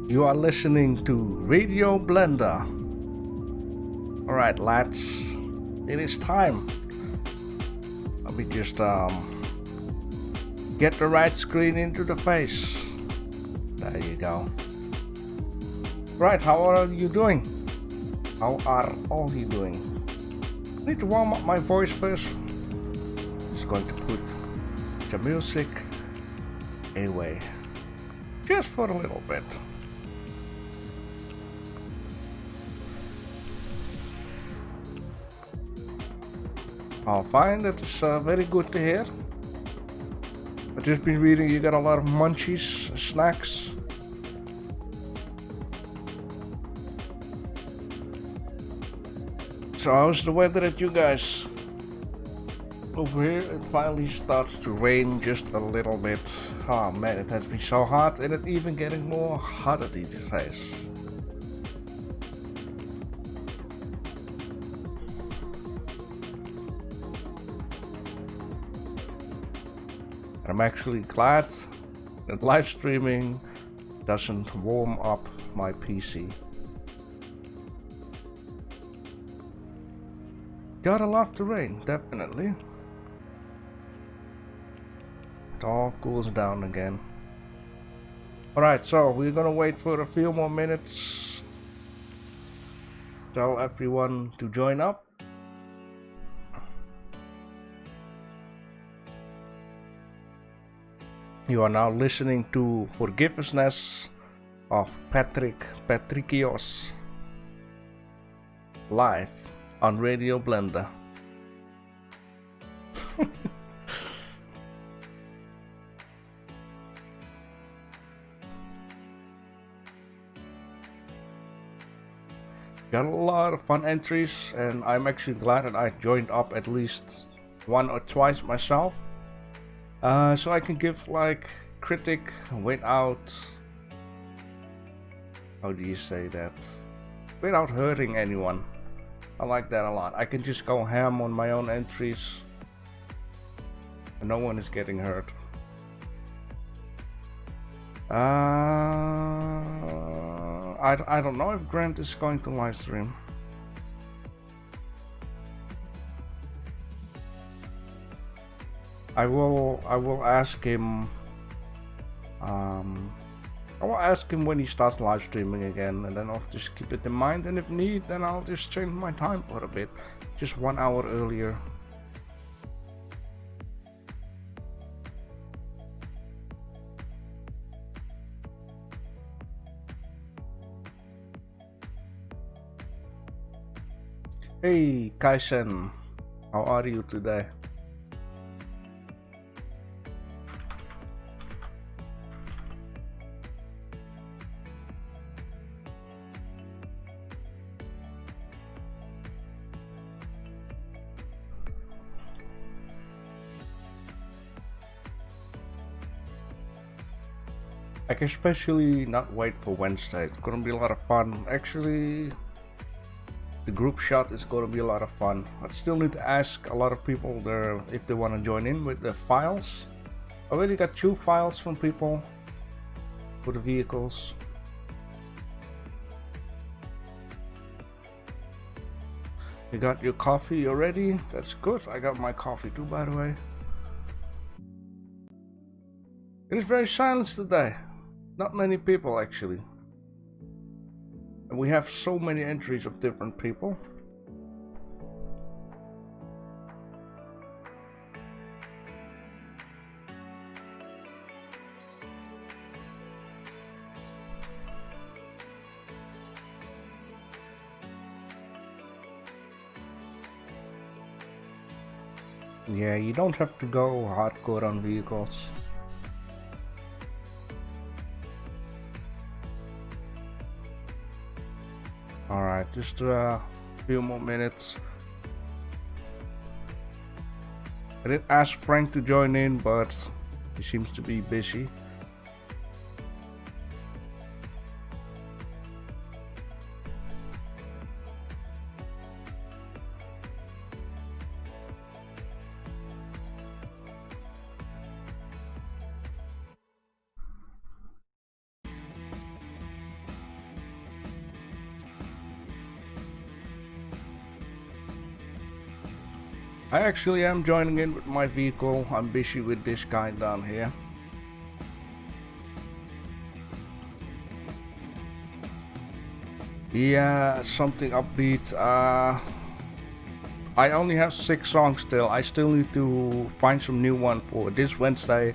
You are listening to Radio Blender. Alright lads, it is time. Let me just get the right screen into the face. There you go. Right, how are you doing? How are all you doing? I need to warm up my voice first. Just going to put the music away. Just for a little bit. I'll find that it's very good to hear. I've just been reading you got a lot of munchies, snacks. So how's the weather at you guys? Over here it finally starts to rain just a little bit. Oh man, it has been so hot and it's even getting more hotter these days. I'm actually glad that live streaming doesn't warm up my PC. Gotta love the rain, definitely. It all cools down again. Alright, so we're gonna wait for a few more minutes. Tell everyone to join up. You are now listening to Forgiveness of Patricios live on Radio Blender. Got a lot of fun entries and I'm actually glad that I joined up at least one or twice myself. So I can give like critic without, how do you say that, without hurting anyone. I like that a lot. I can just go ham on my own entries and no one is getting hurt. I don't know if Grant is going to live stream. I will ask him. I will ask him when he starts live streaming again, and then I'll just keep it in mind. And if need, then I'll just change my time for a bit, just 1 hour earlier. Hey Kaisen, how are you today? I can especially not wait for Wednesday. It's gonna be a lot of fun. Actually, the group shot is gonna be a lot of fun. I still need to ask a lot of people there if they want to join in with the files. I already got 2 files from people for the vehicles. You got your coffee already? That's good. I got my coffee too, by the way. It is very silent today. Not many people actually. And we have so many entries of different people. Yeah, you don't have to go hardcore on vehicles. Alright, just a few more minutes. I did ask Frank to join in, but he seems to be busy. I actually am joining in with my vehicle. I'm busy with this guy down here. Yeah, something upbeat. I only have 6 songs still. I still need to find some new one for this Wednesday.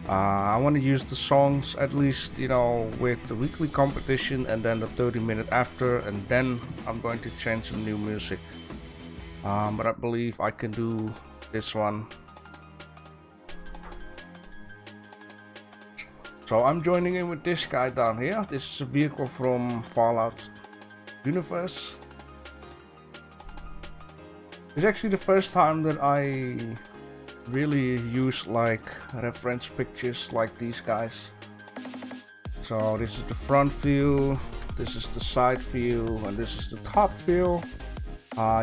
I want to use the songs at least, you know, with the weekly competition and then the 30-minute after, and then I'm going to change some new music. But I believe I can do this one. So I'm joining in with this guy down here. This is a vehicle from Fallout universe. It's actually the first time that I really use like reference pictures like these guys. So this is the front view, this is the side view, and this is the top view.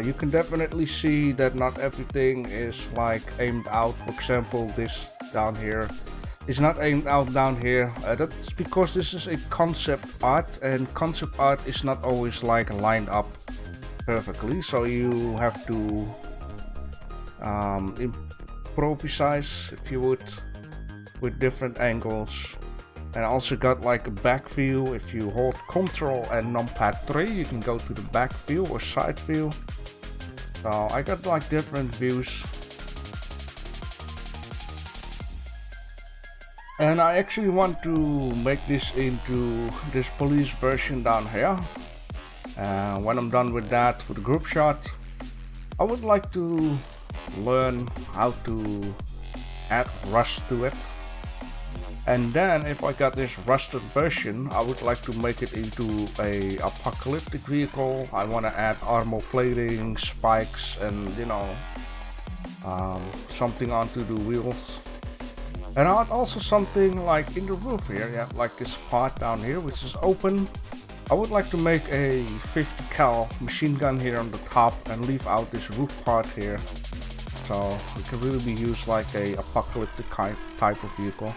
You can definitely see that not everything is like aimed out. For example, this down here is not aimed out down here. That's because this is a concept art, and concept art is not always like lined up perfectly, so you have to improvise, if you would, with different angles. And I also got like a back view. If you hold Ctrl and numpad 3, you can go to the back view or side view. So I got like different views. And I actually want to make this into this police version down here. When I'm done with that for the group shot, I would like to learn how to add rust to it. And then if I got this rusted version, I would like to make it into a apocalyptic vehicle. I want to add armor plating, spikes, and you know, something onto the wheels. And I add also something like in the roof here. Yeah, like this part down here which is open. I would like to make a 50 cal machine gun here on the top and leave out this roof part here. So it can really be used like a apocalyptic type of vehicle.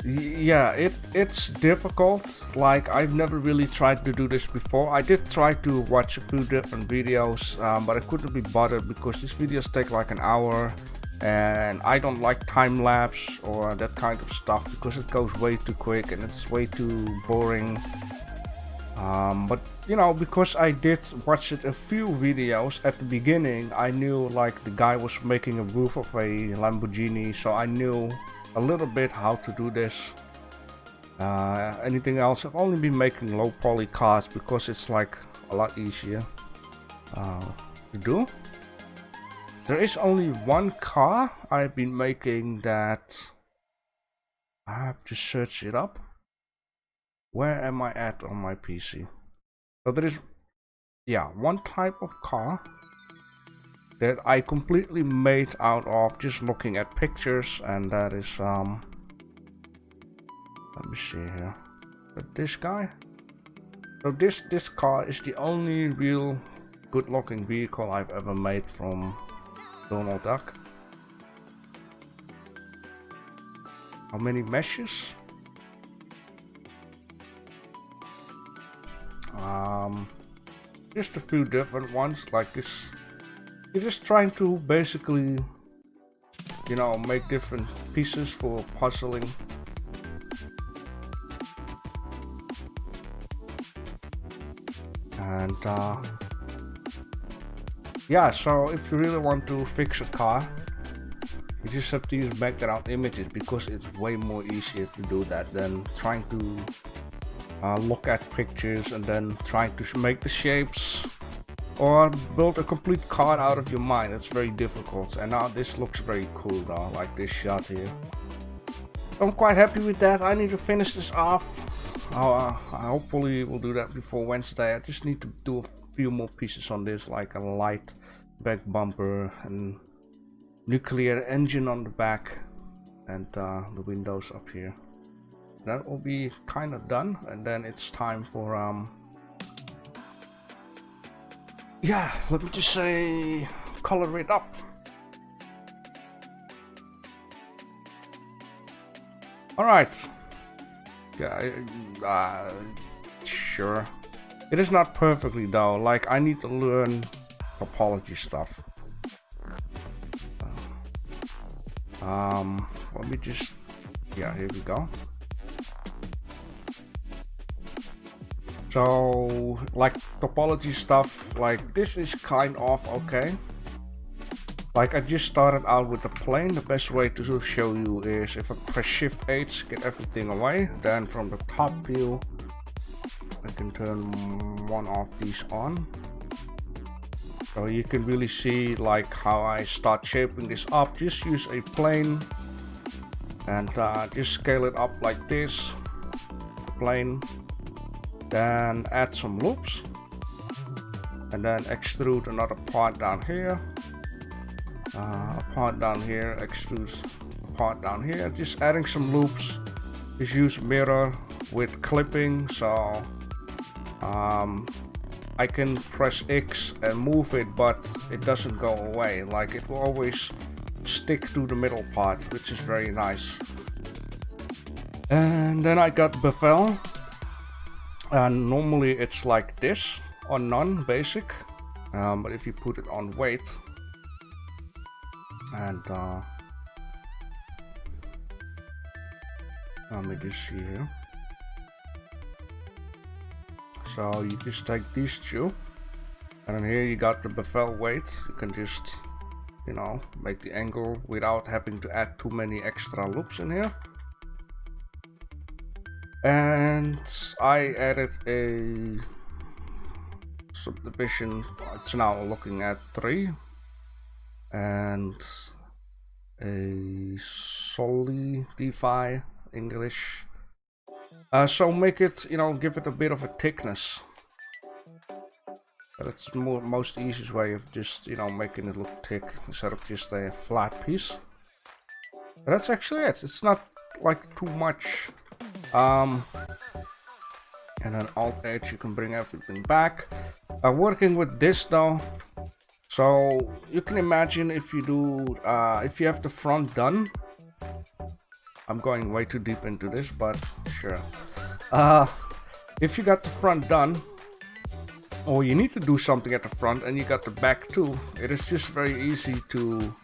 Yeah, it's difficult. Like, I've never really tried to do this before. I did try to watch a few different videos, but I couldn't be bothered because these videos take like an hour, and I don't like time lapse or that kind of stuff because it goes way too quick and it's way too boring. But you know, because I did watch it a few videos at the beginning, I knew like the guy was making a roof of a Lamborghini, so I knew a little bit how to do this. Anything else, I've only been making low poly cars because it's like a lot easier to do. There is only one car I've been making that I have to search it up. Where am I at on my PC? So there is, yeah, one type of car that I completely made out of just looking at pictures, and that is let me see here, this guy. So this car is the only real good looking vehicle I've ever made from Donald Duck. How many meshes? Just a few different ones like this. You're just trying to basically, you know, make different pieces for puzzling. And yeah, so if you really want to fix a car, you just have to use background images because it's way more easier to do that than trying to look at pictures and then trying to make the shapes or build a complete car out of your mind. It's very difficult. And now this looks very cool though, like this shot here. I'm quite happy with that. I need to finish this off. I hopefully will do that before Wednesday. I just need to do a few more pieces on this, like a light back bumper and nuclear engine on the back, and the windows up here. That will be kind of done, and then it's time for yeah, let me just say, color it up. All right. Yeah, sure. It is not perfectly though, like I need to learn topology stuff. Let me just, yeah, here we go. So, like topology stuff, like this is kind of okay. Like I just started out with the plane. The best way to show you is if I press Shift H, get everything away. Then from the top view, I can turn one of these on. So you can really see like how I start shaping this up. Just use a plane and just scale it up like this. Plane. Then add some loops. And then extrude another part down here. A part down here, extrude a part down here. Just adding some loops. Just use mirror with clipping. So I can press X and move it, but it doesn't go away. Like it will always stick to the middle part, which is very nice. And then I got Bevelle, and normally it's like this on none basic, but if you put it on weight and let me just see here. So you just take these two, and then here you got the Bevel Weight. You can just, you know, make the angle without having to add too many extra loops in here. And I added a subdivision. It's now looking at 3, and a solidify English. So make it, you know, give it a bit of a thickness. That's the most easiest way of just, you know, making it look thick instead of just a flat piece. But that's actually it. It's not like too much. And then Alt H, you can bring everything back. Working with this though, so you can imagine if you do, if you have the front done. I'm going way too deep into this, but sure. If you got the front done, or you need to do something at the front and you got the back too, it is just very easy to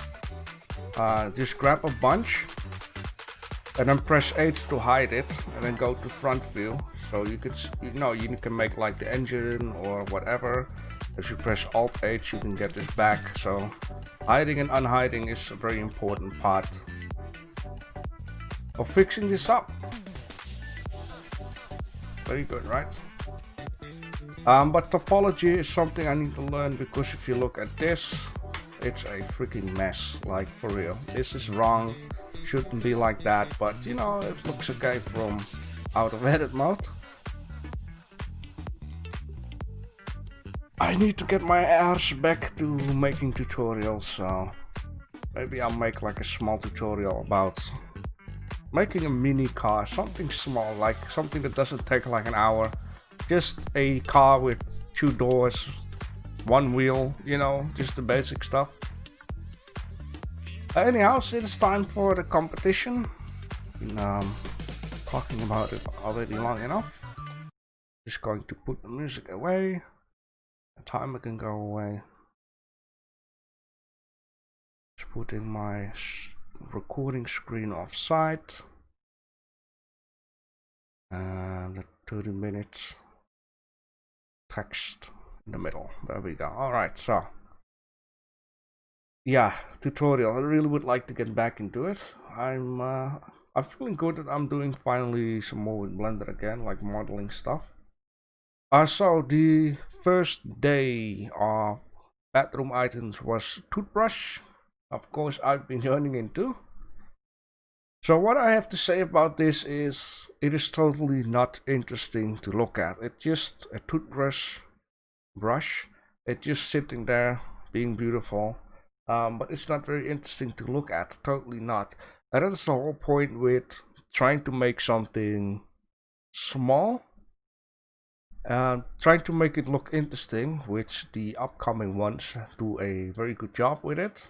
just grab a bunch and then press H to hide it, and then go to front view. So you could, you know, you can make like the engine or whatever. If you press Alt H, you can get this back. So hiding and unhiding is a very important part of fixing this up. Very good, right? But topology is something I need to learn, because if you look at this, it's a freaking mess, like for real. This is wrong, shouldn't be like that, but you know, it looks okay from out of edit mode. I need to get my ass back to making tutorials, so maybe I'll make like a small tutorial about making a mini car, something small, like something that doesn't take like an hour. Just a car with 2 doors, 1 wheel, you know, just the basic stuff. Anyhow, so it's time for the competition. Been talking about it already long enough. Just going to put the music away. The timer can go away. Just putting my recording screen offside. And the 30 minutes text in the middle. There we go. Alright, so yeah, tutorial. I really would like to get back into it. I'm feeling good that I'm doing finally some more with Blender again, like modeling stuff. So the first day of bathroom items was Toothbrush. Of course, I've been joining in too. So what I have to say about this is, it is totally not interesting to look at. It's just a toothbrush brush. It's just sitting there being beautiful. But it's not very interesting to look at, totally not. And that's the whole point with trying to make something small. Trying to make it look interesting, which the upcoming ones do a very good job with it.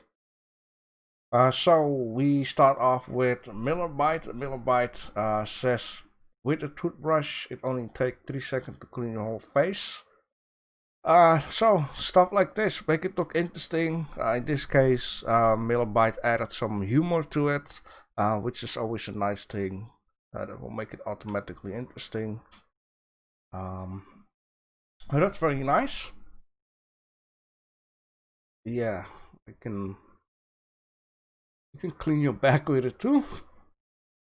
So we start off with Millerbyte. Millerbyte says with a toothbrush. It only takes 3 seconds to clean your whole face. So stuff like this make it look interesting. In this case, Millibyte added some humor to it, which is always a nice thing. That will make it automatically interesting. That's very nice. Yeah, you can clean your back with it too.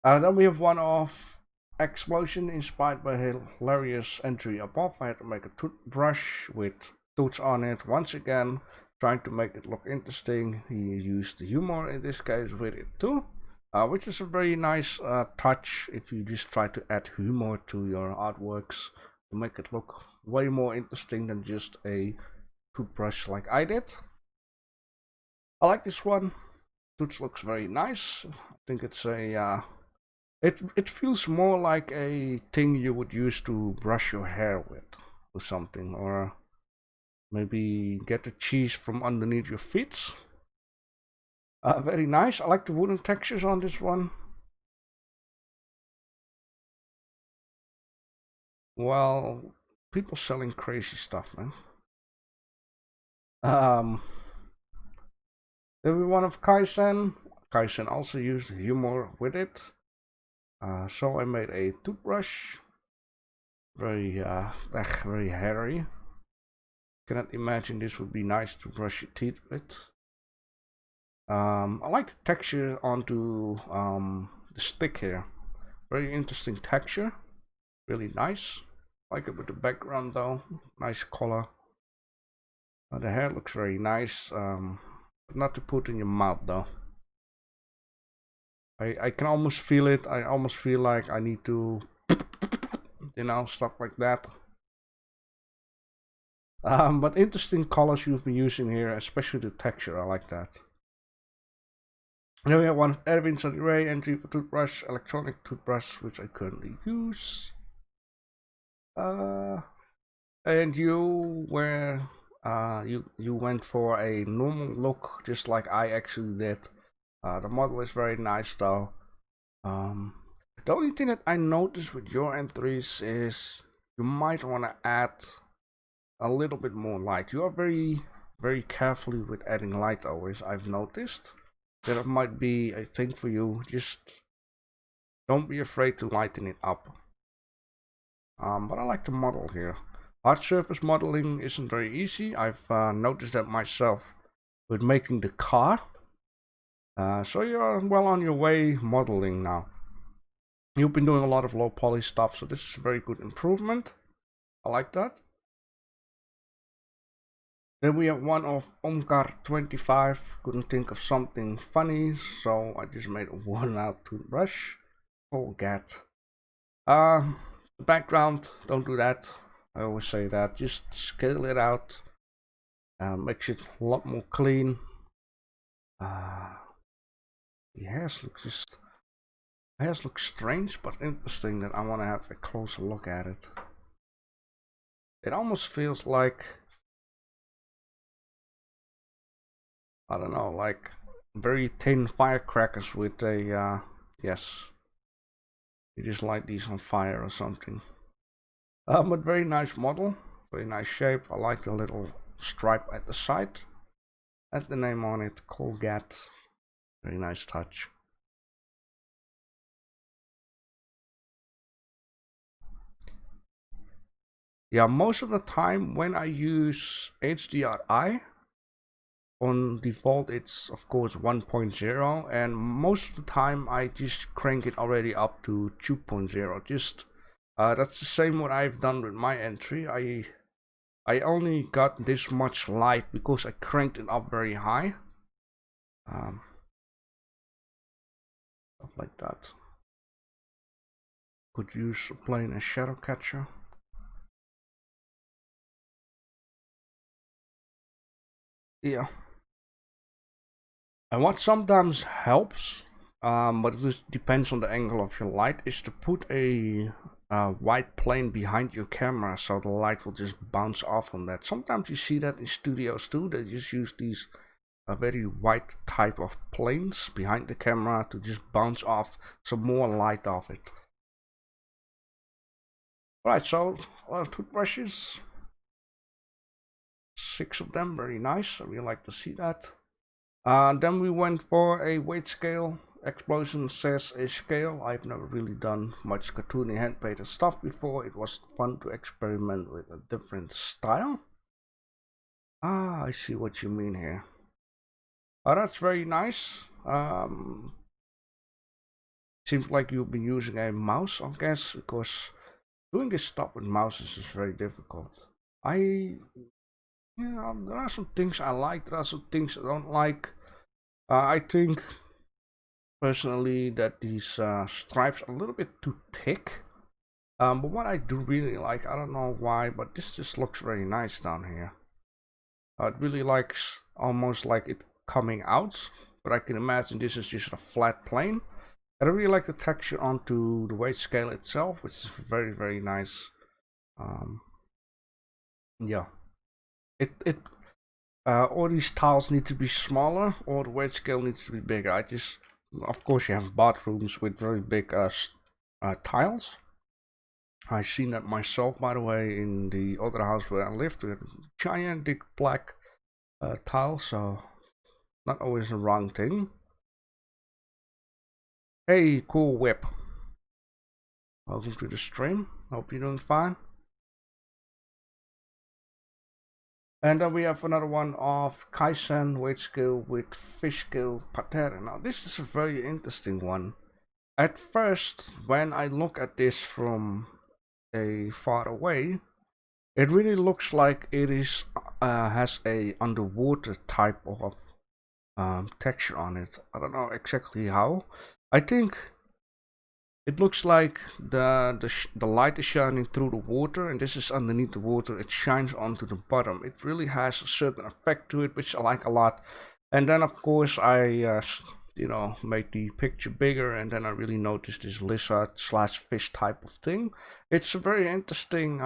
Then we have one-off explosion inspired by a hilarious entry above. I had to make a toothbrush with tooths on it once again, trying to make it look interesting. He used the humor in this case with it too, which is a very nice touch if you just try to add humor to your artworks to make it look way more interesting than just a toothbrush like I did. I like this one. Tooth looks very nice. I think it's a it feels more like a thing you would use to brush your hair with or something, or maybe get the cheese from underneath your feet. Very nice. I like the wooden textures on this one. Well, people selling crazy stuff, man. Then we one of Kaizen. Kaizen also used humor with it. So I made a toothbrush. Very hairy. Cannot imagine this would be nice to brush your teeth with. I like the texture onto the stick here. Very interesting texture. Really nice. Like it with the background though. Nice color. The hair looks very nice. But not to put in your mouth though. I can almost feel it. I almost feel like I need to, you know, stuff like that. But interesting colors you've been using here, especially the texture. I like that. And then we have one of Erwin's array entry for toothbrush, electronic toothbrush, which I currently use. And you were you went for a normal look, just like I actually did. The model is very nice though. The only thing that I noticed with your entries is you might want to add a little bit more light. You are very carefully with adding light always. I've noticed that it might be a thing for you. Just don't be afraid to lighten it up. But I like the model here. Hard surface modeling isn't very easy. I've noticed that myself with making the car. So you're well on your way modeling now. You've been doing a lot of low poly stuff, so this is a very good improvement. I like that. Then we have one of Omkar25. Couldn't think of something funny, so I just made a worn out toothbrush. Oh god. The background, don't do that. I always say that. Just scale it out. Makes it a lot more clean. The hairs look strange but interesting, that I want to have a closer look at it. It almost feels like, I don't know, like very thin firecrackers with a yes, you just light these on fire or something. But very nice model, very nice shape. I like the little stripe at the side and the name on it, Colgate. Very nice touch. Yeah, most of the time when I use HDRI, on default it's of course 1.0, and most of the time I just crank it already up to 2.0. Just that's the same what I've done with my entry. I only got this much light because I cranked it up very high. Stuff like that. Could use applying a shadow catcher. Yeah. And what sometimes helps, but it just depends on the angle of your light, is to put a white plane behind your camera so the light will just bounce off on that. Sometimes you see that in studios too. They just use these very white type of planes behind the camera to just bounce off some more light off it. Right, so a lot of toothbrushes. 6 of them, very nice. I really like to see that. Then we went for a weight scale. Explosion says a scale. I've never really done much cartoony hand-painted stuff before. It was fun to experiment with a different style. Ah, I see what you mean here. That's very nice. Seems like you've been using a mouse, I guess, because doing this stuff with mouses is very difficult. There are some things I like, there are some things I don't like. I think personally that these stripes are a little bit too thick. But what I do really like, I don't know why, but this just looks very nice down here. It really likes almost like it coming out, but I can imagine this is just a flat plane. I really like the texture onto the weight scale itself, which is very, very nice. Yeah, all these tiles need to be smaller, or the weight scale needs to be bigger. Of course, you have bathrooms with very big tiles. I've seen that myself, by the way, in the other house where I lived, with gigantic black tile, so not always the wrong thing. Hey, cool whip. Welcome to the stream. Hope you're doing fine. And then we have another one of Kaizen weight scale with fish scale pattern. Now this is a very interesting one. At first, when I look at this from a far away, it really looks like it is has a underwater type of texture on it. I don't know exactly how. I think it looks like the light is shining through the water, and this is underneath the water. It shines onto the bottom. It really has a certain effect to it, which I like a lot. And then of course I make the picture bigger, and then I really noticed this lizard slash fish type of thing. It's a very interesting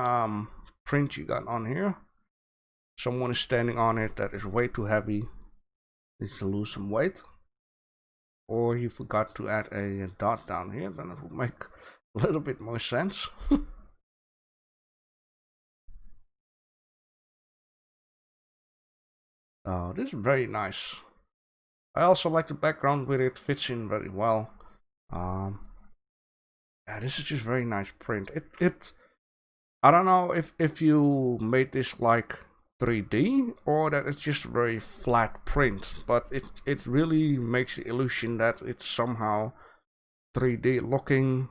print you got on here. Someone is standing on it that is way too heavy, needs to lose some weight. Or you forgot to add a dot down here, then it would make a little bit more sense. Oh, this is very nice. I also like the background with it, fits in very well. Yeah, this is just very nice print. I don't know if you made this like 3D or that it's just a very flat print, but it really makes the illusion that it's somehow 3D looking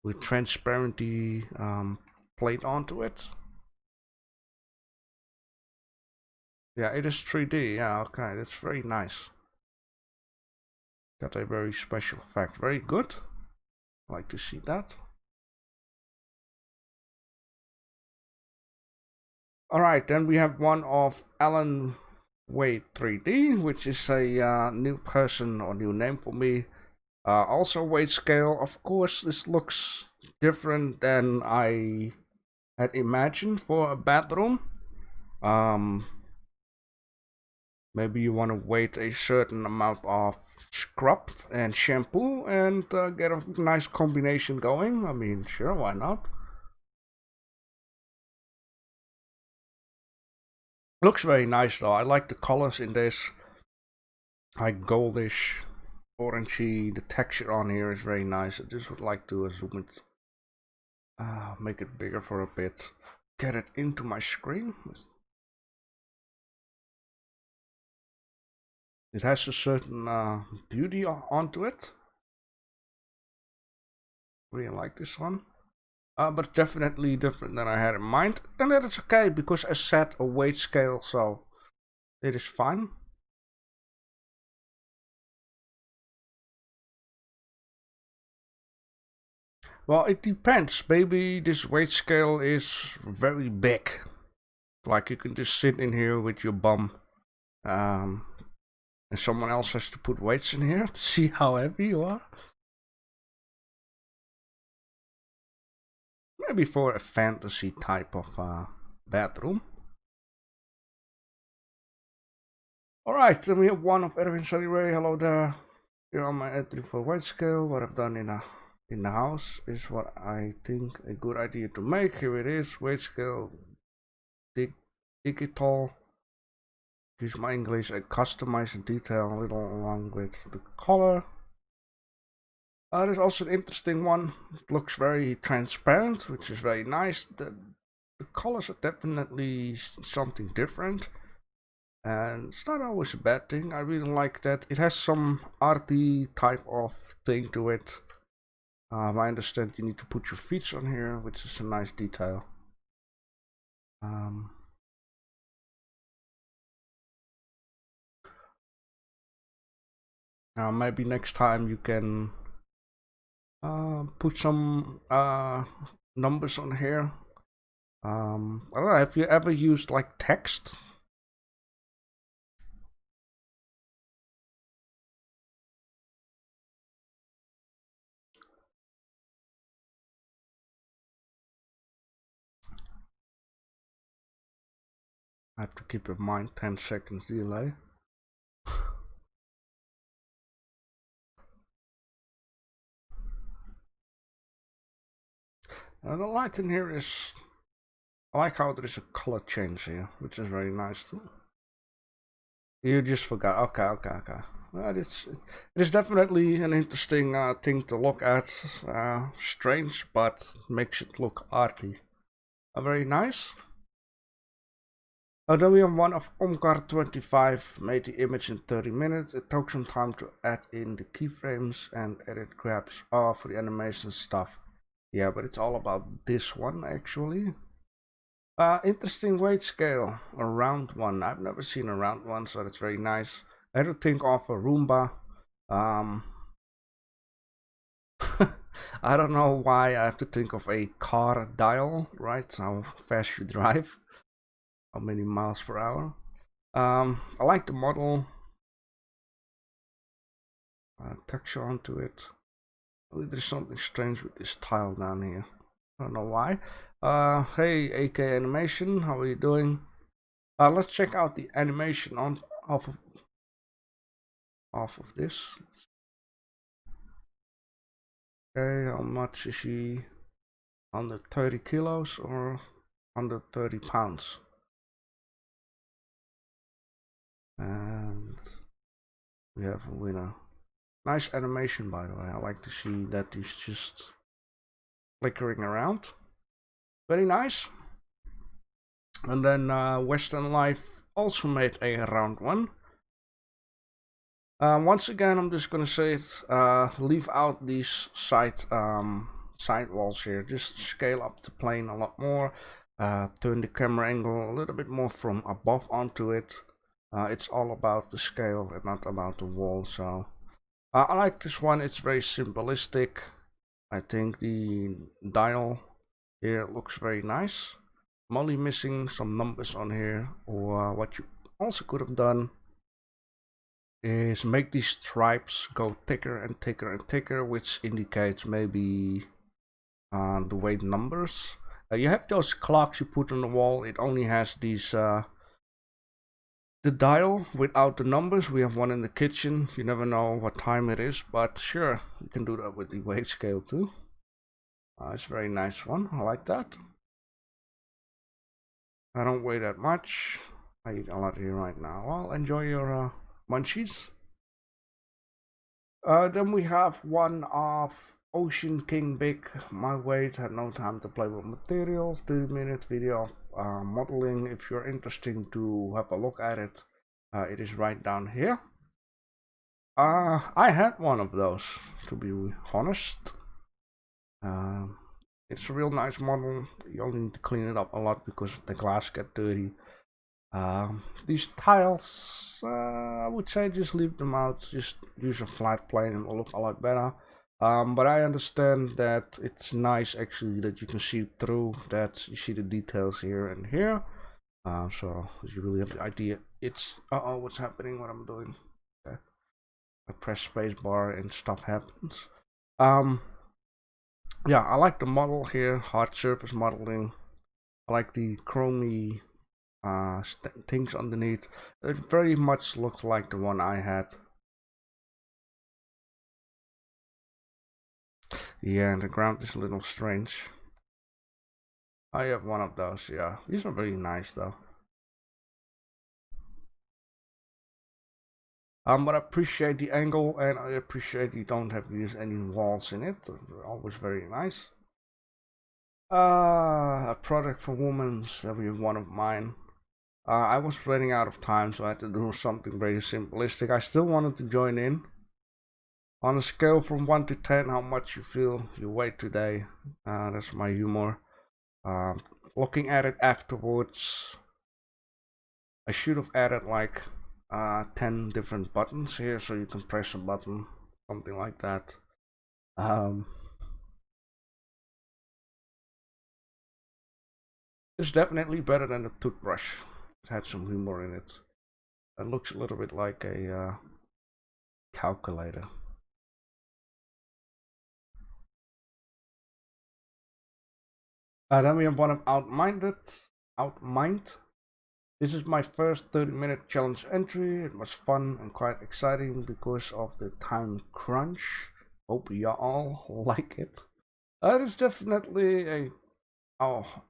with transparency played onto it. Yeah, it is 3D. Yeah, okay, that's very nice. Got a very special effect. Very good. I like to see that. Alright, then we have one of Alan Wade 3D, which is a new person or new name for me. Also weight scale. Of course, this looks different than I had imagined for a bathroom. Maybe you want to wait a certain amount of scrub and shampoo and get a nice combination going. I mean, sure, why not? Looks very nice though. I like the colors in this, like goldish, orangey. The texture on here is very nice. I just would like to zoom it, make it bigger for a bit, get it into my screen. It has a certain beauty onto it. Really like this one. But definitely different than I had in mind. And that is okay, because I set a weight scale, so it is fine. Well, it depends. Maybe this weight scale is very big. Like you can just sit in here with your bum. And someone else has to put weights in here to see how heavy you are. Maybe for a fantasy type of bathroom. Alright, then we have one of Erwin Ray. Hello there. Here on my entry for weight scale, what I've done in a in the house is what I think a good idea to make. Here it is, weight scale, digital. Use my English, I customize the detail a little along with the color. There's also an interesting one. It looks very transparent, which is very nice. The colors are definitely something different, and it's not always a bad thing. I really like that. It has some arty type of thing to it. I understand you need to put your feet on here, which is a nice detail. Now maybe next time you can put some numbers on here. I don't know, have you ever used like text? I have to keep in mind 10 seconds delay. The light in here is, I like how there is a color change here, which is very nice too. You just forgot. Okay. Well, it is definitely an interesting thing to look at. Strange, but makes it look arty. Very nice. Then we have one of Omkar25, made the image in 30 minutes. It took some time to add in the keyframes and edit grabs for the animation stuff. Yeah, but it's all about this one actually. Interesting weight scale, a round one. I've never seen a round one, so that's very nice. I had to think of a Roomba. I don't know why I have to think of a car dial, right? How fast you drive, how many miles per hour. I like the model. Texture onto it. There's something strange with this tile down here. I don't know why. Hey, AK Animation, how are you doing? Let's check out the animation off of this. Okay, how much is she? Under 30 kilos or under 30 pounds? And we have a winner. Nice animation, by the way. I like to see that he's just flickering around. Very nice. And then Western Life also made a round one. Once again, I'm just gonna say it. Leave out these side walls here. Just scale up the plane a lot more. Turn the camera angle a little bit more from above onto it. It's all about the scale and not about the wall. So I like this one. It's very simplistic. I think the dial here looks very nice. I'm only missing some numbers on here, or what you also could have done is make these stripes go thicker and thicker and thicker, which indicates maybe the weight numbers. You have those clocks you put on the wall. It only has these the dial without the numbers. We have one in the kitchen. You never know what time it is, but sure, you can do that with the weight scale too. It's a very nice one. I like that. I don't weigh that much. I eat a lot here right now. Well, enjoy your munchies. Then we have one of Ocean King Big. My weight, had no time to play with materials. 2-minute video of modeling. If you're interested to have a look at it, it is right down here. I had one of those, to be honest. It's a real nice model. You only need to clean it up a lot because the glass get dirty. These tiles, I would say just leave them out. Just use a flat plane and it will look a lot better. But I understand that it's nice actually that you can see through, that you see the details here and here. So you really have the idea. It's what's happening? What I'm doing? Okay. I press spacebar and stuff happens. Yeah, I like the model here. Hard surface modeling. I like the chromey things underneath. It very much looks like the one I had. Yeah, and the ground is a little strange. I have one of those, yeah. These are very nice though. But I appreciate the angle, and I appreciate you don't have to use any walls in it. They're always very nice. A product for women, that was one of mine. I was running out of time, so I had to do something very simplistic. I still wanted to join in. On a scale from 1 to 10, how much you feel you weigh today? That's my humor. Looking at it afterwards, I should have added like 10 different buttons here, so you can press a button, something like that. It's definitely better than the toothbrush. It had some humor in it. It looks a little bit like a calculator. Then we have one of Outmind. This is my first 30-minute challenge entry. It was fun and quite exciting because of the time crunch. Hope you all like it. It's definitely a... Oh,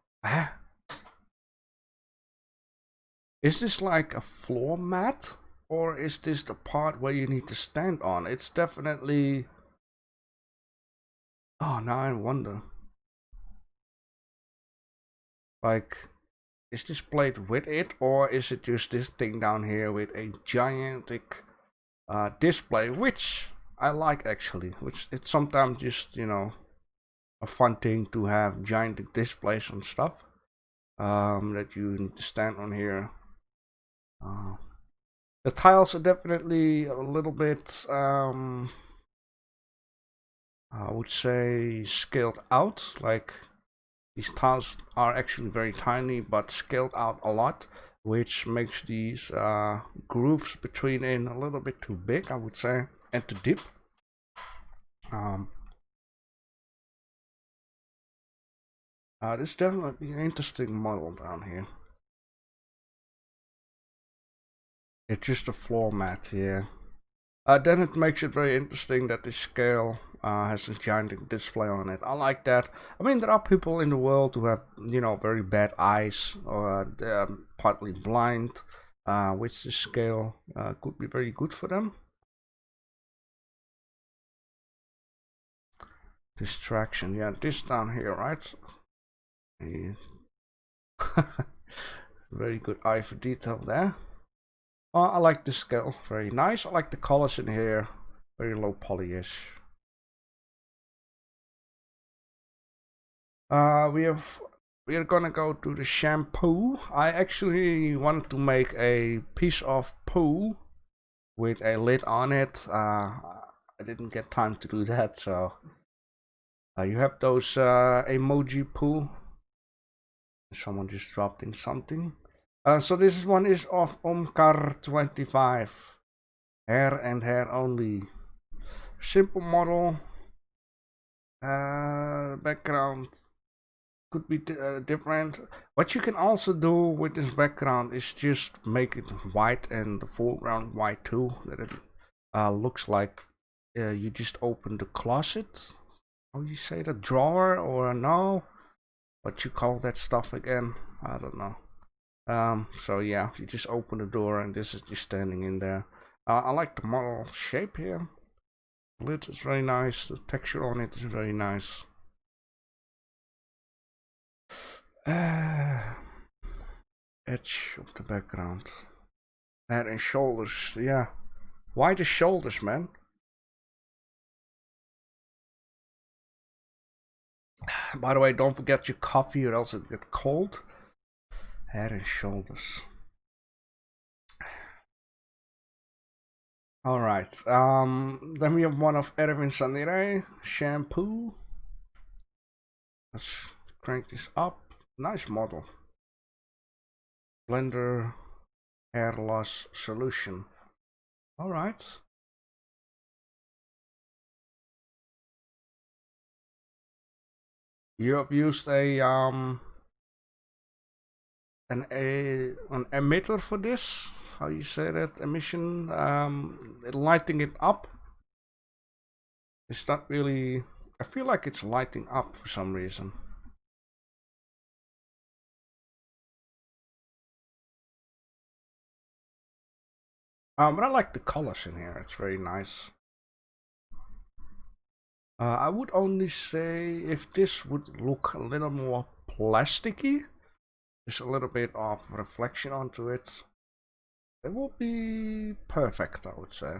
is this like a floor mat? Or is this the part where you need to stand on? It's definitely... Oh, now I wonder. Like, is this plate with it, or is it just this thing down here with a gigantic display, which I like actually, which it's sometimes just, you know, a fun thing to have gigantic displays and stuff that you need to stand on here. The tiles are definitely a little bit, I would say, scaled out. Like, these tiles are actually very tiny, but scaled out a lot, which makes these grooves between in a little bit too big, I would say, and too deep. This is definitely an interesting model down here. It's just a floor mat, yeah. Then it makes it very interesting that the scale has a giant display on it. I like that. I mean, there are people in the world who have, you know, very bad eyes, or they're partly blind, which the scale could be very good for them. Distraction, yeah, this down here, right? Yeah. Very good eye for detail there. I like the scale, very nice. I like the colors in here, very low polyish. We are gonna go to the shampoo. I actually wanted to make a piece of poo with a lid on it. I didn't get time to do that, so you have those emoji poo. Someone just dropped in something. So this one is of Omkar25. Hair and hair only. Simple model. Background could be different. What you can also do with this background is just make it white and the foreground white too. That it looks like you just open the closet. How you say that? Drawer, or no? What you call that stuff again? I don't know. So yeah, you just open the door and this is just standing in there. I like the model shape here. The lid is very nice. The texture on it is very nice. Edge of the background. Head and shoulders, yeah. Why the shoulders, man? By the way, don't forget your coffee or else it gets cold. Head and shoulders. Alright, then we have one of Erwin Sanire, shampoo. Let's crank this up. Nice model. Blender hair loss solution. Alright. You have used an emitter for this. How you say that? Emission, lighting it up. It's not really I feel like it's lighting up for some reason. But I like the colors in here, it's very nice. I would only say if this would look a little more plasticky, just a little bit of reflection onto it, it will be perfect, I would say.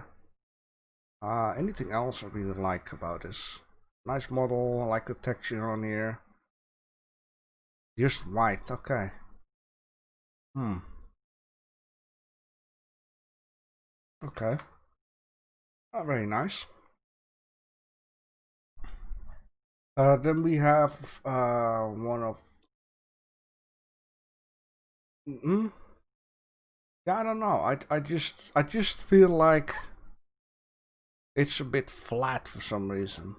Anything else I really like about this? Nice model, I like the texture on here. Just white, okay. Okay. Very nice. Then we have one of yeah, I don't know. I just feel like it's a bit flat for some reason.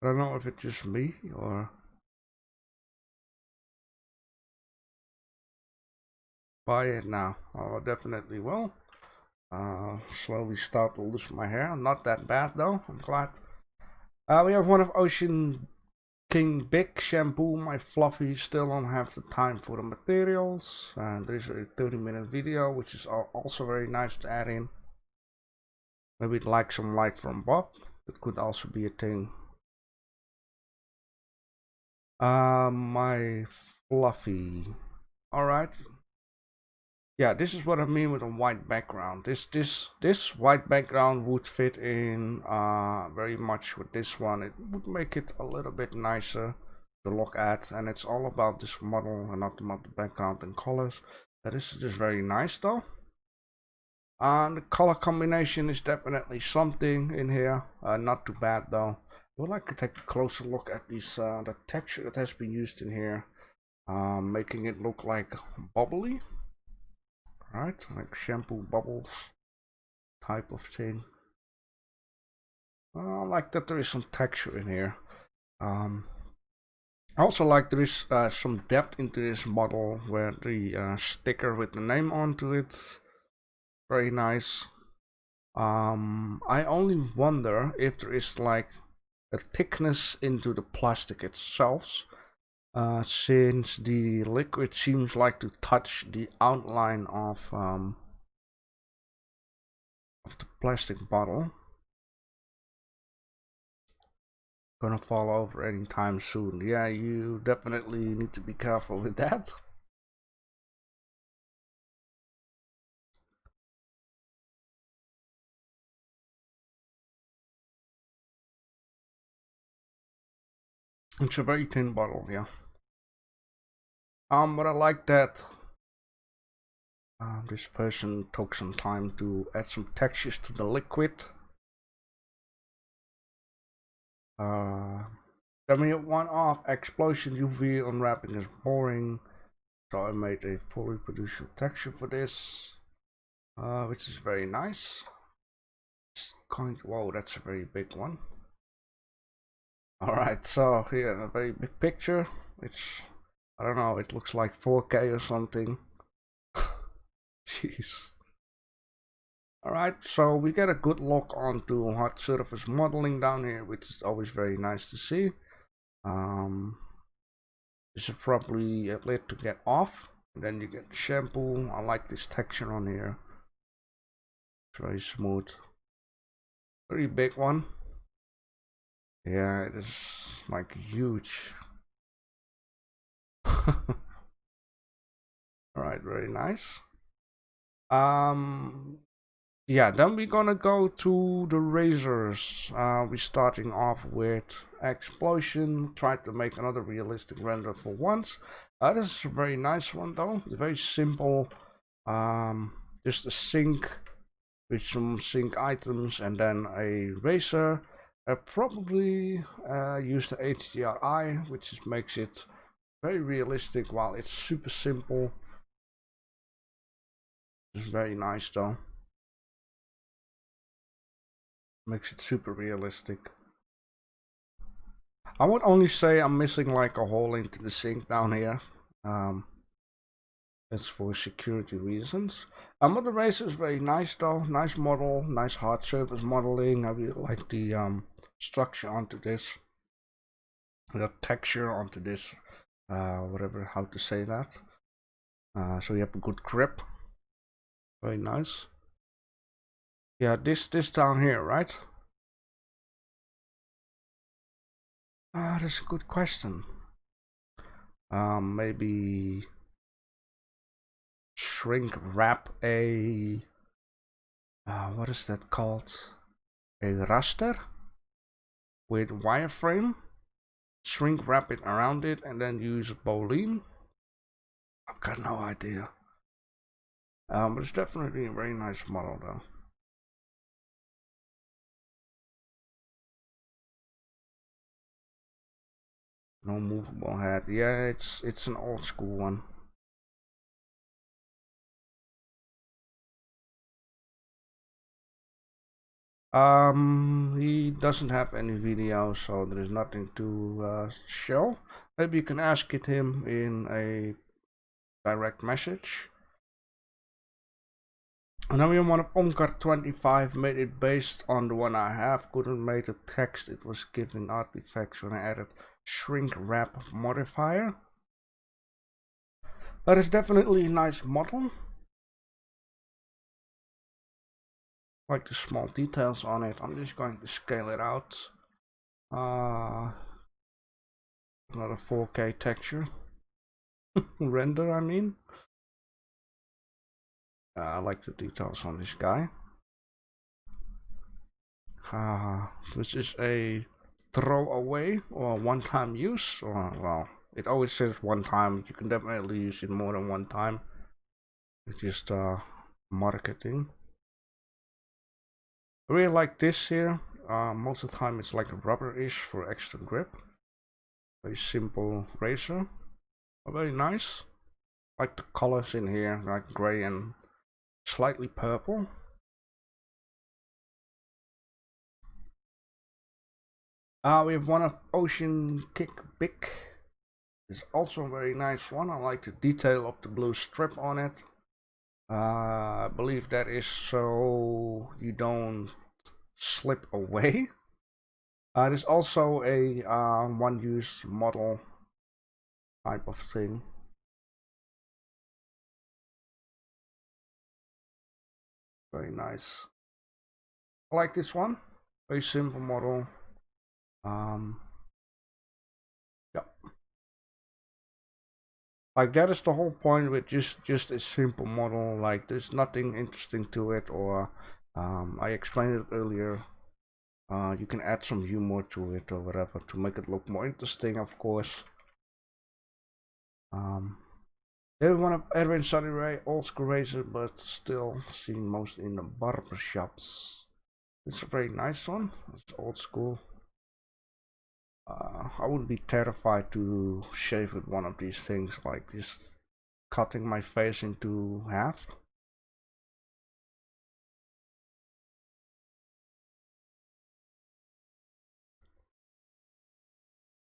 I don't know if it's just me or buy it now. Oh, definitely will. Slowly start to lose my hair. Not that bad though. I'm glad. We have one of Ocean King Big Shampoo. My fluffy still don't have the time for the materials. And there's a 30-minute video, which is also very nice to add in. Maybe we'd like some light from Bob. That could also be a thing. My fluffy. Alright. Yeah, this is what I mean with a white background. This white background would fit in very much with this one. It would make it a little bit nicer to look at, and it's all about this model and not about the background and colors. That is just very nice though. The color combination is definitely something in here. Not too bad though. I would like to take a closer look at these the texture that has been used in here, making it look like bubbly. Right, like shampoo bubbles type of thing. I like that there is some texture in here. I also like there is some depth into this model where the sticker with the name onto it. Very nice. I only wonder if there is like a thickness into the plastic itself. Since the liquid seems like to touch the outline of the plastic bottle. Gonna fall over anytime soon. Yeah, you definitely need to be careful with that. It's a very thin bottle, yeah. But I like that this person took some time to add some textures to the liquid. Tell me one off explosion UV unwrapping is boring, so I made a full reproducible texture for this, which is very nice. Whoa, that's a very big one. Alright, so here a very big picture. It's, I don't know, it looks like 4K or something. Jeez. Alright, so we get a good look onto hard surface modeling down here, which is always very nice to see. This is probably a lid to get off. And then you get the shampoo. I like this texture on here. It's very smooth. Very big one. Yeah, it is like huge. Alright, very nice. Yeah, then we're gonna go to the razors. We're starting off with explosion. Try to make another realistic render for once. This is a very nice one though. It's very simple. Just a sink with some sink items and then a razor. I probably use the HDRI, which makes it very realistic while it's super simple. It's very nice though. Makes it super realistic. I would only say I'm missing like a hole into the sink down here. That's for security reasons. But the Razer is very nice though. Nice model, nice hard surface modeling. I really like the structure onto this. The texture onto this. Whatever, how to say that. So you have a good grip. Very nice. Yeah, this down here, right? That's a good question. Maybe shrink wrap a what is that called? A raster with wireframe. Shrink wrap it around it and then use bowline. I've got no idea. But it's definitely a very nice model though. No movable head. Yeah, it's an old school one. He doesn't have any video, so there is nothing to show. Maybe you can ask it him in a direct message. And then we have one of Omcar 25, made it based on the one I have. Couldn't make the text, it was giving artifacts when I added shrink wrap modifier. That is definitely a nice model. Like the small details on it. I'm just going to scale it out. Another 4K texture. Render, I mean. I like the details on this guy. This is a throwaway or one-time use. Or, well, it always says one time. You can definitely use it more than one time. It's just marketing. I really like this here. Most of the time it's like a rubber-ish for extra grip. Very simple razor. Very nice. Like the colors in here, like gray and slightly purple. We have one of Ocean Kick Big. It's also a very nice one. I like the detail of the blue strip on it. I believe that is so you don't slip away. There's also a one-use model type of thing. Very nice. I like this one. Very simple model. Yeah. Like that is the whole point with just a simple model. Like there's nothing interesting to it, or I explained it earlier. You can add some humor to it or whatever to make it look more interesting, of course. They one of Edwin Sunny Ray, old school razor, but still seen most in the barber shops. It's a very nice one. It's old school. I wouldn't be terrified to shave with one of these things, like just cutting my face into half.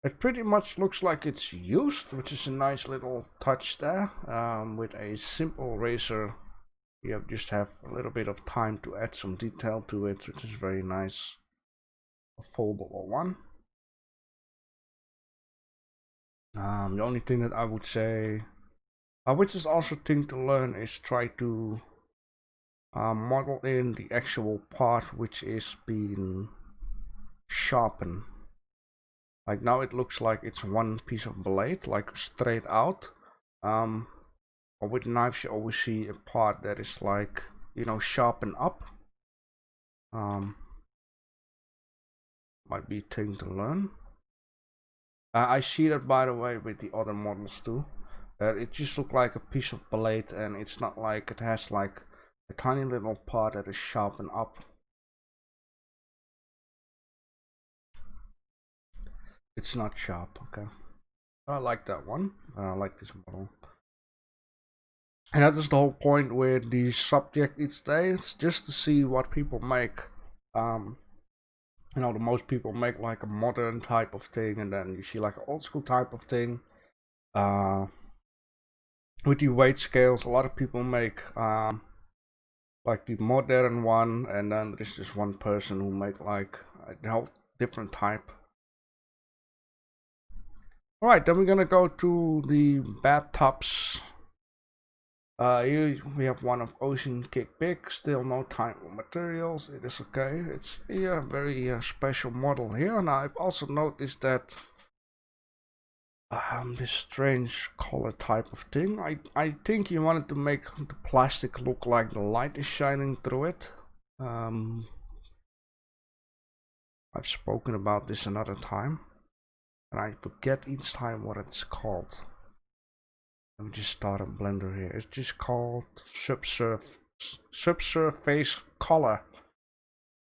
It pretty much looks like it's used, which is a nice little touch there. With a simple razor, you just have a little bit of time to add some detail to it, which is very nice. A foldable one. The only thing that I would say, which is also a thing to learn, is try to model in the actual part which is being sharpened. Like now it looks like it's one piece of blade, like straight out. Or with knives you always see a part that is like, you know, sharpened up. Might be a thing to learn. I see that, by the way, with the other models too. It just looks like a piece of blade, and it's not like it has like a tiny little part that is sharpened up. It's not sharp. Okay, I like that one. I like this model. And that is the whole point with the subject each day. It's just to see what people make. You know, the most people make like a modern type of thing, and then you see like an old school type of thing. with the weight scales, a lot of people make like the modern one, and then there's just one person who make like a different type. Alright, then we're gonna go to the bathtubs. Here we have one of Ocean Kick Big, still no time for materials, it is okay. It's a very special model here, and I've also noticed that this strange color type of thing. I think you wanted to make the plastic look like the light is shining through it. I've spoken about this another time, and I forget each time what it's called. Let me just start a Blender here. It's just called subsurface color.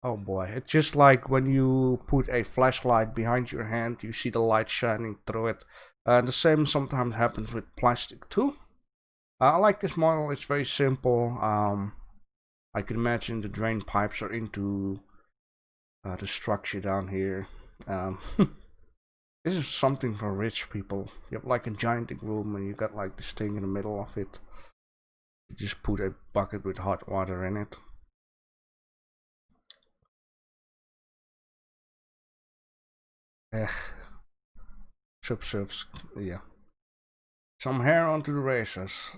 Oh boy, it's just like when you put a flashlight behind your hand, you see the light shining through it. The same sometimes happens with plastic too. I like this model, it's very simple. I can imagine the drain pipes are into the structure down here. This is something for rich people. You have like a gigantic room and you got like this thing in the middle of it. You just put a bucket with hot water in it. Subsurface, yeah. Some hair onto the razors.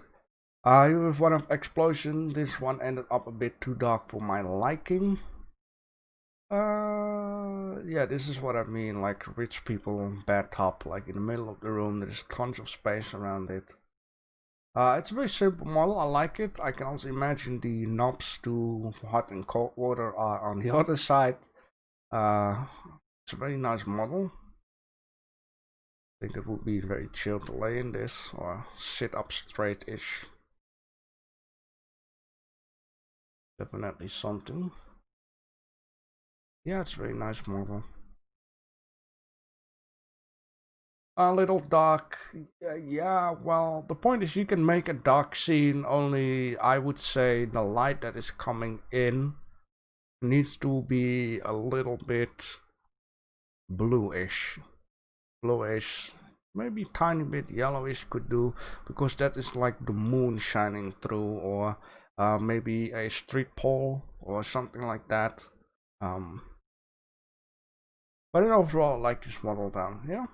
With one of explosion, this one ended up a bit too dark for my liking. Yeah, this is what I mean, like rich people bathtub, like in the middle of the room, there's tons of space around it. It's a very simple model, I like it. I can also imagine the knobs to hot and cold water are on the other side. It's a very nice model. I think it would be very chill to lay in this or sit up straight-ish. Definitely something. Yeah, it's a very nice model. A little dark, yeah, well, the point is you can make a dark scene, only I would say the light that is coming in needs to be a little bit bluish, maybe tiny bit yellowish could do, because that is like the moon shining through, or maybe a street pole or something like that. But in overall, I like this model down, yeah.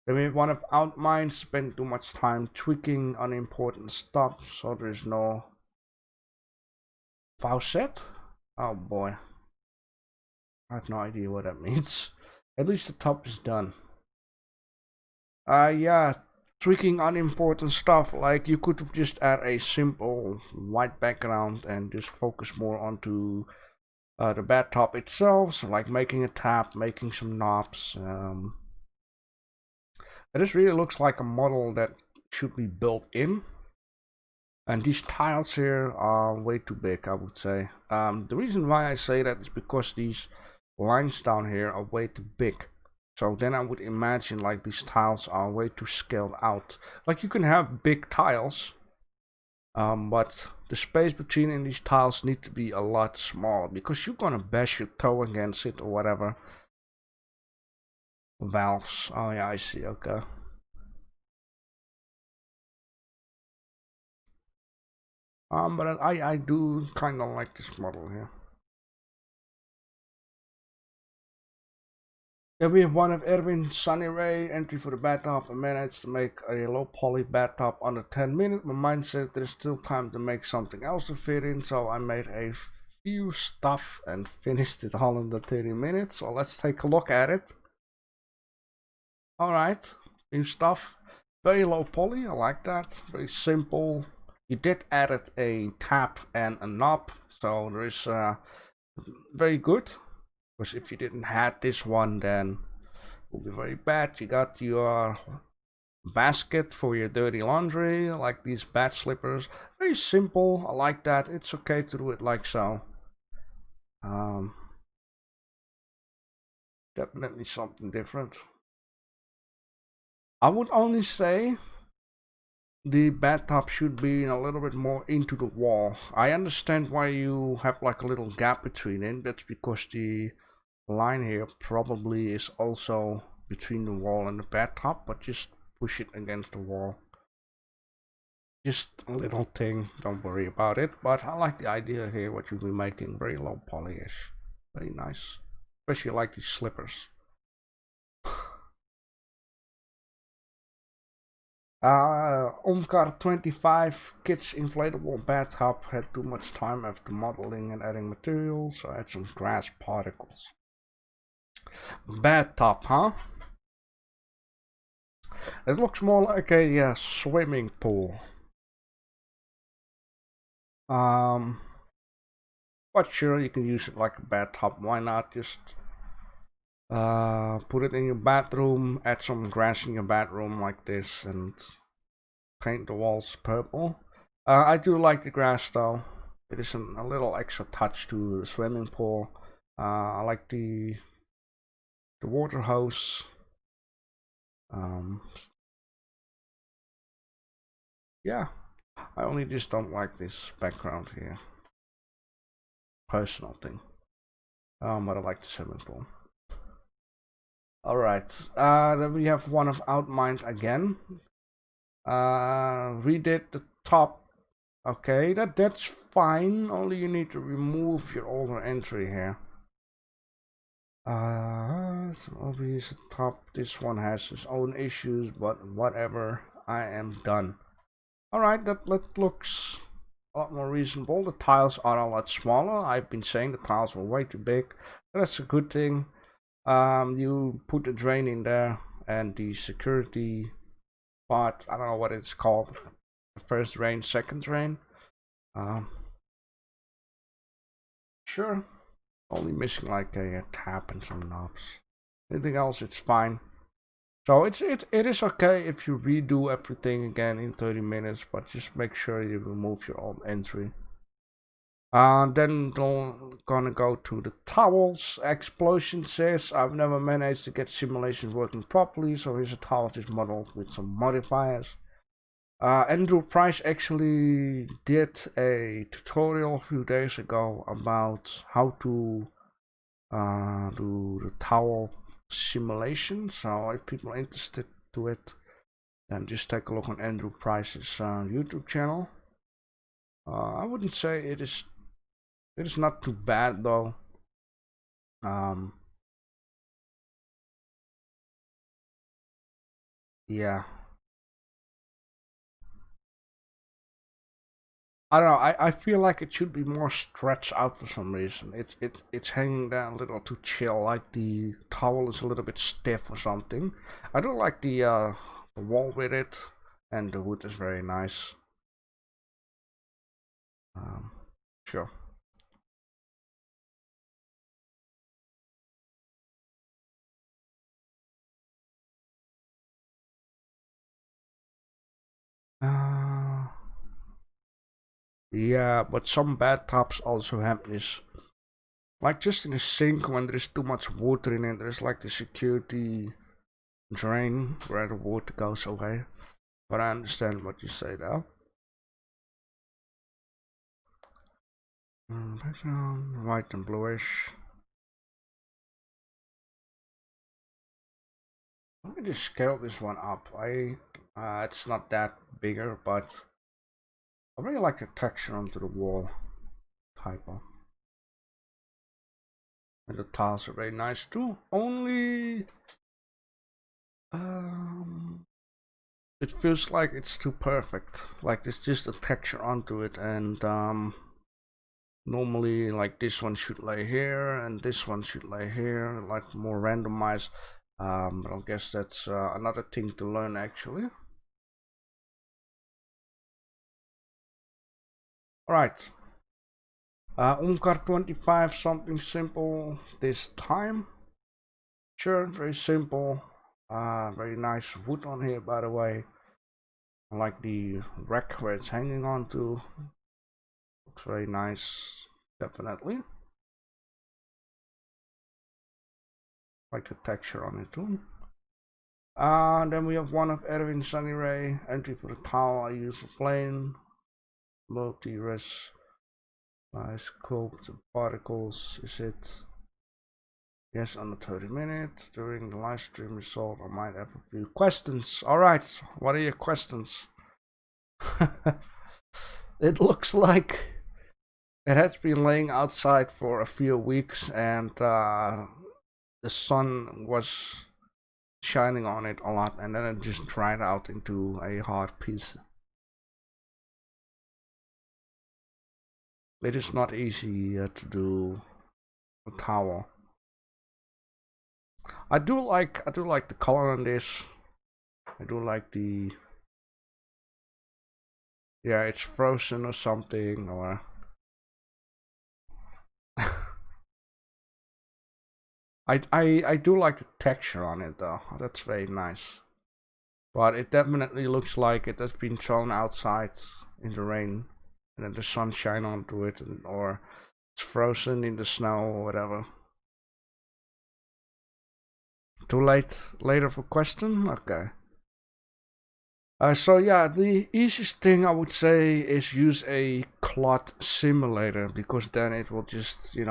Then we want to outmine, spend too much time tweaking unimportant stuff, so there's no faucet. Oh boy, I have no idea what that means. At least the top is done. Yeah, tweaking unimportant stuff, like you could have just add a simple white background and just focus more onto the bathtub itself, so like making a tap, making some knobs. This really looks like a model that should be built in. And these tiles here are way too big, I would say. The reason why I say that is because these lines down here are way too big. So then I would imagine like these tiles are way too scaled out. Like you can have big tiles, but the space between these tiles need to be a lot smaller, because you're gonna bash your toe against it or whatever. Valves, oh yeah, I see, okay. But I do kind of like this model here. Yeah, we have one of Erwin Sunny Ray, entry for the bathtub. I managed to make a low poly bathtub under 10 minutes. My mind said there's still time to make something else to fit in, so I made a few stuff and finished it all in the 30 minutes. So let's take a look at it. Alright, new stuff. Very low poly, I like that. Very simple. You did added a tap and a knob, so there is very good. Because if you didn't have this one, then it would be very bad. You got your basket for your dirty laundry, like these bat slippers. Very simple, I like that. It's okay to do it like so. Definitely something different. I would only say the bathtub should be a little bit more into the wall. I understand why you have like a little gap between it. That's because the line here probably is also between the wall and the bathtub, but just push it against the wall. just a little thing, don't worry about it. But I like the idea here, what you'll be making, very low polyish, very nice. Especially like these slippers. Omkar 25 kids inflatable bathtub had too much time after modeling and adding materials, so I had some grass particles. Bathtub, huh? It looks more like a swimming pool. But sure, you can use it like a bathtub. Why not just put it in your bathroom, add some grass in your bathroom like this, and paint the walls purple. I do like the grass though. It is a little extra touch to the swimming pool. I like the water hose. Yeah, I only just don't like this background here. Personal thing. But I like the swimming pool. Alright, then we have one of Outmined again. Redid the top. Okay, that's fine. Only you need to remove your older entry here. It's obvious the top. This one has its own issues, but whatever. I am done. Alright, that looks a lot more reasonable. The tiles are a lot smaller. I've been saying the tiles were way too big. That's a good thing. You put the drain in there and the security part, I don't know what it's called. The first drain, second drain. Sure. Only missing like a tap and some knobs. Anything else, it's fine. So it is okay if you redo everything again in 30 minutes, but just make sure you remove your old entry. Then gonna go to the towels. Explosion says, I've never managed to get simulations working properly, so here's a towel just modeled with some modifiers. Andrew Price actually did a tutorial a few days ago about how to do the towel simulation, so if people are interested to it, then just take a look on Andrew Price's YouTube channel. I wouldn't say it is not too bad though. Yeah, I don't know. I feel like it should be more stretched out for some reason. It's hanging down a little too chill. Like the towel is a little bit stiff or something. I do like the wall with it, and the wood is very nice. Sure. Yeah, but some bathtubs also have this, like just in the sink when there's too much water in it, there's like the security drain where the water goes away. But I understand what you say though. Background, white and bluish. Let me just scale this one up. It's not that bigger, but I really like the texture onto the wall. Typo. And the tiles are very nice too. Only it feels like it's too perfect. Like there's just a texture onto it, and normally like this one should lay here and this one should lay here, like more randomized. But I guess that's another thing to learn actually. Alright. Umkar 25, something simple this time. Sure, very simple. Very nice wood on here, by the way. I like the rack where it's hanging on to. Looks very nice, definitely. Like the texture on it too. Then we have one of Erwin Sunny Ray. Entry for the towel I use a plane. Multi-res. Scope the particles. Is it? Yes, under 30 minutes. During the live stream result, I might have a few questions. Alright, what are your questions? It looks like it has been laying outside for a few weeks, and the sun was shining on it a lot, and then it just dried out into a hard piece. It is not easy to do a towel. I do like the color on this. I do like the, yeah, it's frozen or something, or I do like the texture on it though. That's very nice. But it definitely looks like it has been thrown outside in the rain, and then the sun shine onto it, or it's frozen in the snow or whatever. Too late later for question? Okay. So yeah, the easiest thing I would say is use a cloth simulator, because then it will just, you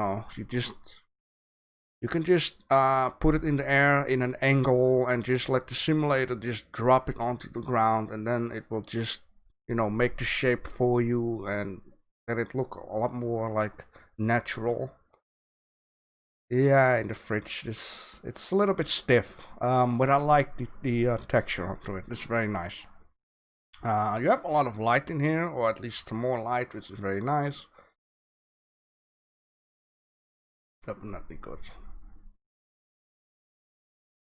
can just put it in the air in an angle and just let the simulator just drop it onto the ground, and then it will just, make the shape for you, and then it look a lot more like natural. Yeah, in the fridge, it's a little bit stiff, but I like the texture of it. It's very nice. You have a lot of light in here, or at least more light, which is very nice. Definitely good.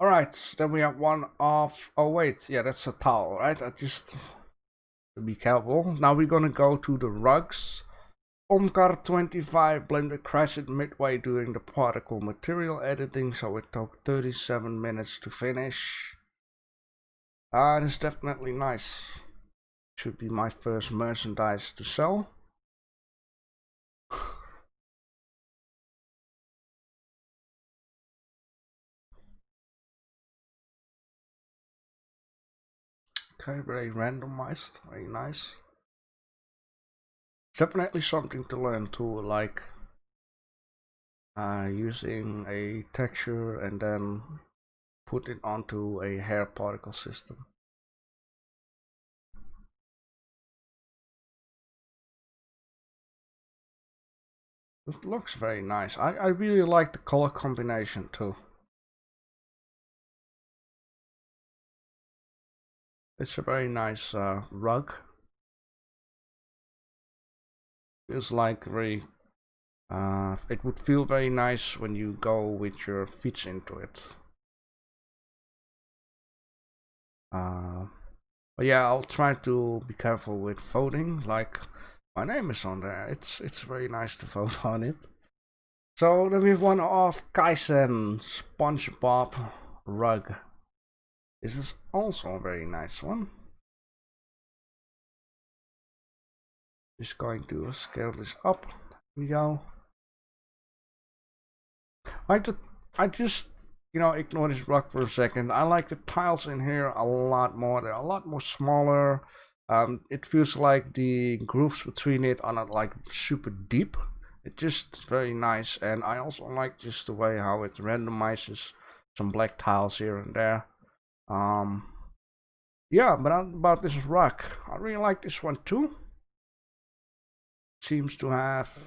Alright, then we have one of, oh wait, yeah, that's a towel, right? I just, to be careful. Now we're gonna go to the rugs. Omcar 25 Blender crashed it midway during the particle material editing, so it took 37 minutes to finish. And it's definitely nice. Should be my first merchandise to sell. Okay, very randomized, very nice. Definitely something to learn too, like using a texture and then put it onto a hair particle system. It looks very nice. I really like the color combination too. It's a very nice rug. Feels like very, it would feel very nice when you go with your feet into it. But yeah, I'll try to be careful with voting. Like, my name is on there. It's very nice to vote on it. So then we have one of Kaizen Spongebob Rug. This is also a very nice one. Just going to scale this up. Here we go. I just ignore this rug for a second. I like the tiles in here a lot more. They're a lot more smaller. It feels like the grooves between it are not like super deep. It's just very nice, and I also like just the way how it randomizes some black tiles here and there. Yeah, but about this rug, I really like this one too. Seems to have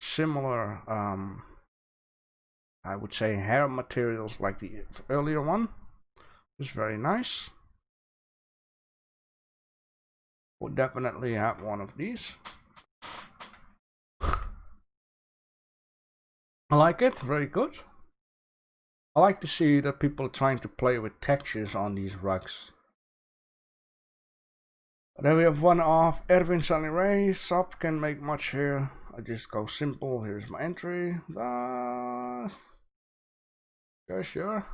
similar, I would say, hair materials like the earlier one. It's very nice. We'll definitely have one of these. I like it, very good. I like to see that people are trying to play with textures on these rugs. Then we have one of Erwin Sunny Ray. Sub can make much here. I just go simple. Here's my entry. Yeah, sure.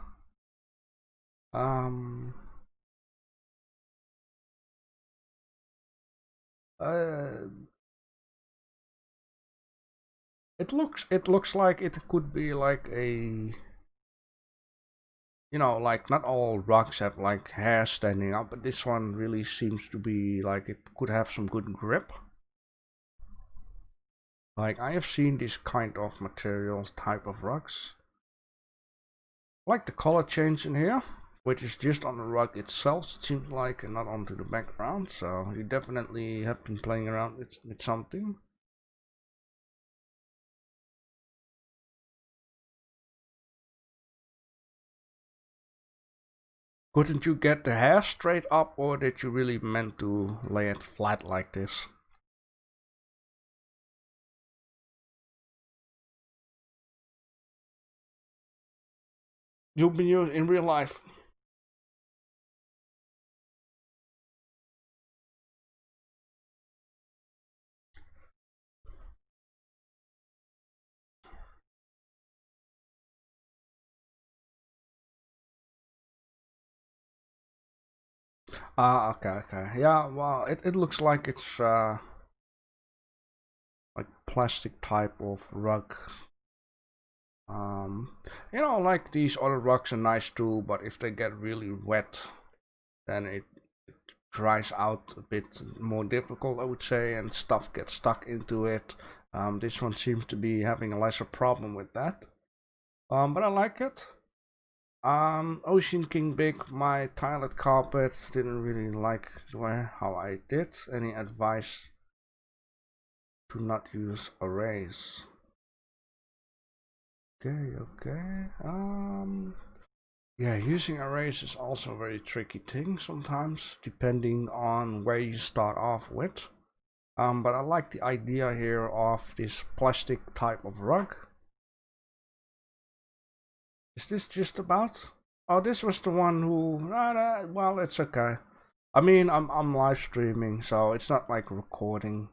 It looks like it could be like a, like not all rugs have like hair standing up, but this one really seems to be like it could have some good grip. Like, I have seen this kind of materials type of rugs. I like the color change in here. which is just on the rug itself, it seems like, and not onto the background. So you definitely have been playing around with something. Couldn't you get the hair straight up, or did you really meant to lay it flat like this? You've been used in real life. Ah, okay. Yeah, well, it looks like it's like plastic type of rug. You know, like these other rugs are nice too, but if they get really wet, then it dries out a bit more difficult, I would say, and stuff gets stuck into it. This one seems to be having a lesser problem with that. But I like it. Ocean King Big, my tiled carpet, didn't really like the way how I did. Any advice to not use arrays? Okay. Yeah, using arrays is also a very tricky thing sometimes, depending on where you start off with. But I like the idea here of this plastic type of rug. Is this just about? Oh, this was the one who. Well, it's okay. I mean, I'm live streaming, so it's not like recording.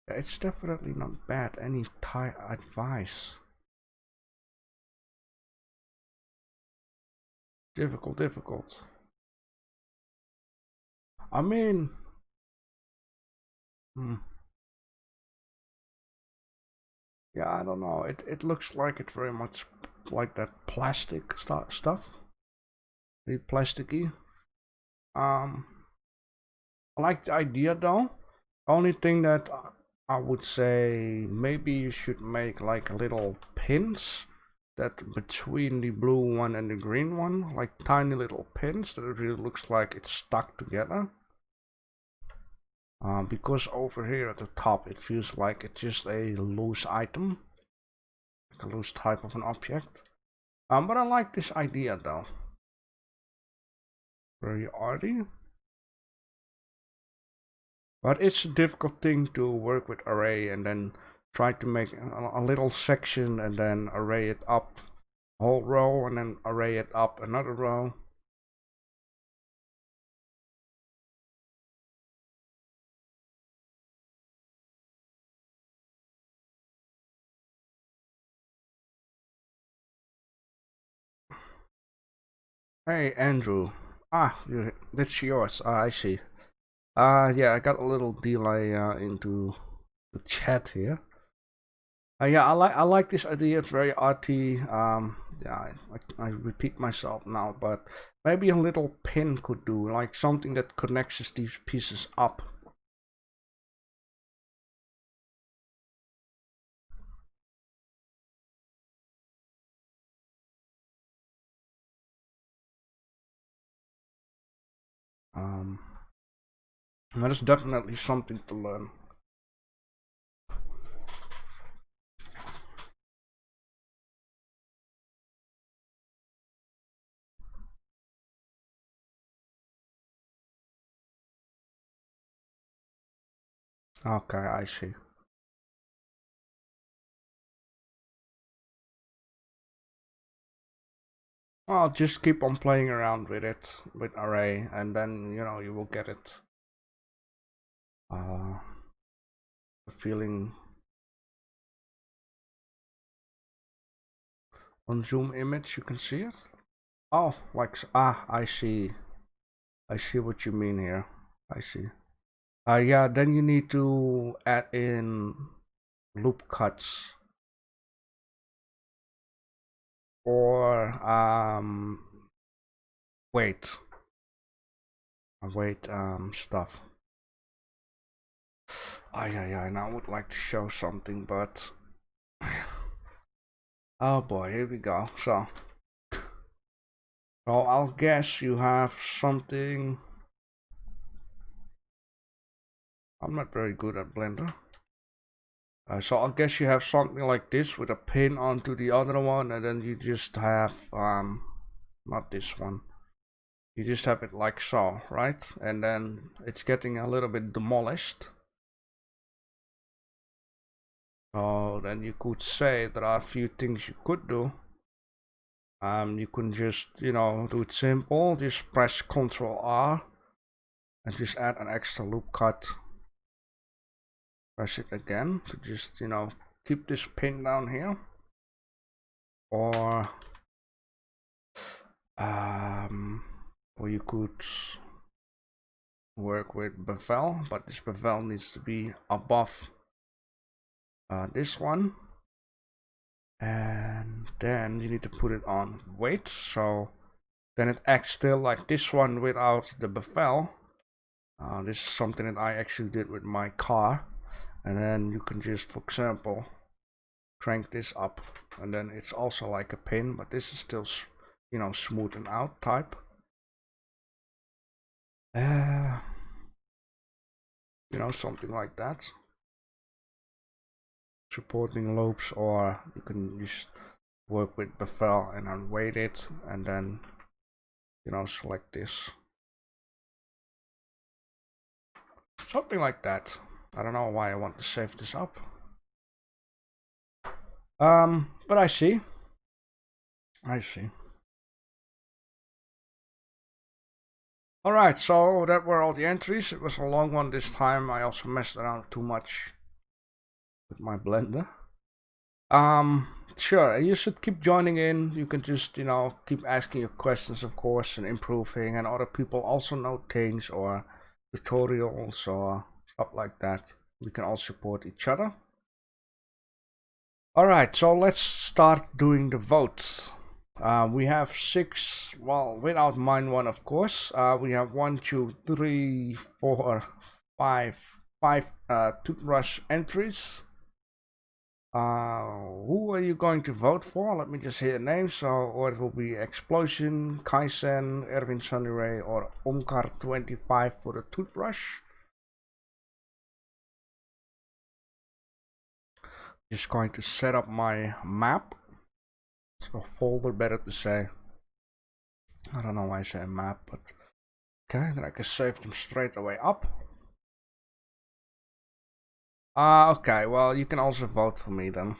Yeah, it's definitely not bad. Any advice? Difficult. I mean, yeah, I don't know. It looks like it's very much like that plastic stuff. Very plasticky. I like the idea though. Only thing that I would say, maybe you should make like little pins that between the blue one and the green one, like tiny little pins that it really looks like it's stuck together. Because over here at the top it feels like it's just a loose item, like a loose type of an object. But I like this idea though. Very arty. But it's a difficult thing to work with array and then try to make a little section and then array it up a whole row and then array it up another row. Hey Andrew. That's yours. I see. Yeah, I got a little delay into the chat here. Yeah, I like this idea. It's very arty. Yeah, I repeat myself now, but maybe a little pin could do, like something that connects these pieces up. That is definitely something to learn. Okay, I see. I'll just keep on playing around with it, with array, and then, you know, you will get it. The feeling on zoom image, you can see it. Oh, like, I see. I see what you mean here. I see. Yeah, then you need to add in loop cuts or weight stuff. I now would like to show something, but oh boy, here we go. So I'll guess you have something. I'm not very good at Blender. So I'll guess you have something like this with a pin onto the other one, and then you just have not this one. You just have it like so, right? And then it's getting a little bit demolished. So then you could say there are a few things you could do. You can just, you know, do it simple. Just press Ctrl R and just add an extra loop cut. Press it again to just, you know, keep this pin down here. Or you could work with Bevelle, but this Bevelle needs to be above this one. And then you need to put it on weight, so then it acts still like this one without the Bevelle. This is something that I actually did with my car. And then you can just, for example, crank this up, and then it's also like a pin, but this is still, you know, smoothen out type. You know, something like that. Supporting loops, or you can just work with Bevelle and unweight it, and then, you know, select this. Something like that. I don't know why I want to save this up. But I see. Alright, so that were all the entries. It was a long one this time. I also messed around too much with my Blender. Sure, you should keep joining in. You can just, you know, keep asking your questions, of course, and improving, and other people also know things or tutorials or stuff like that. We can all support each other. Alright, so let's start doing the votes. We have 6, well, without mine one, of course. We have 1, 2, 3, 4, 5 toothbrush entries. Who are you going to vote for? Let me just hear names. So, or it will be Explosion, Kaisen, Erwin Sunnyray, or Omkar25 for the toothbrush. Just going to set up my map. So folder, better to say. I don't know why I say map, but okay, then I can save them straight away up. Okay, well, you can also vote for me then.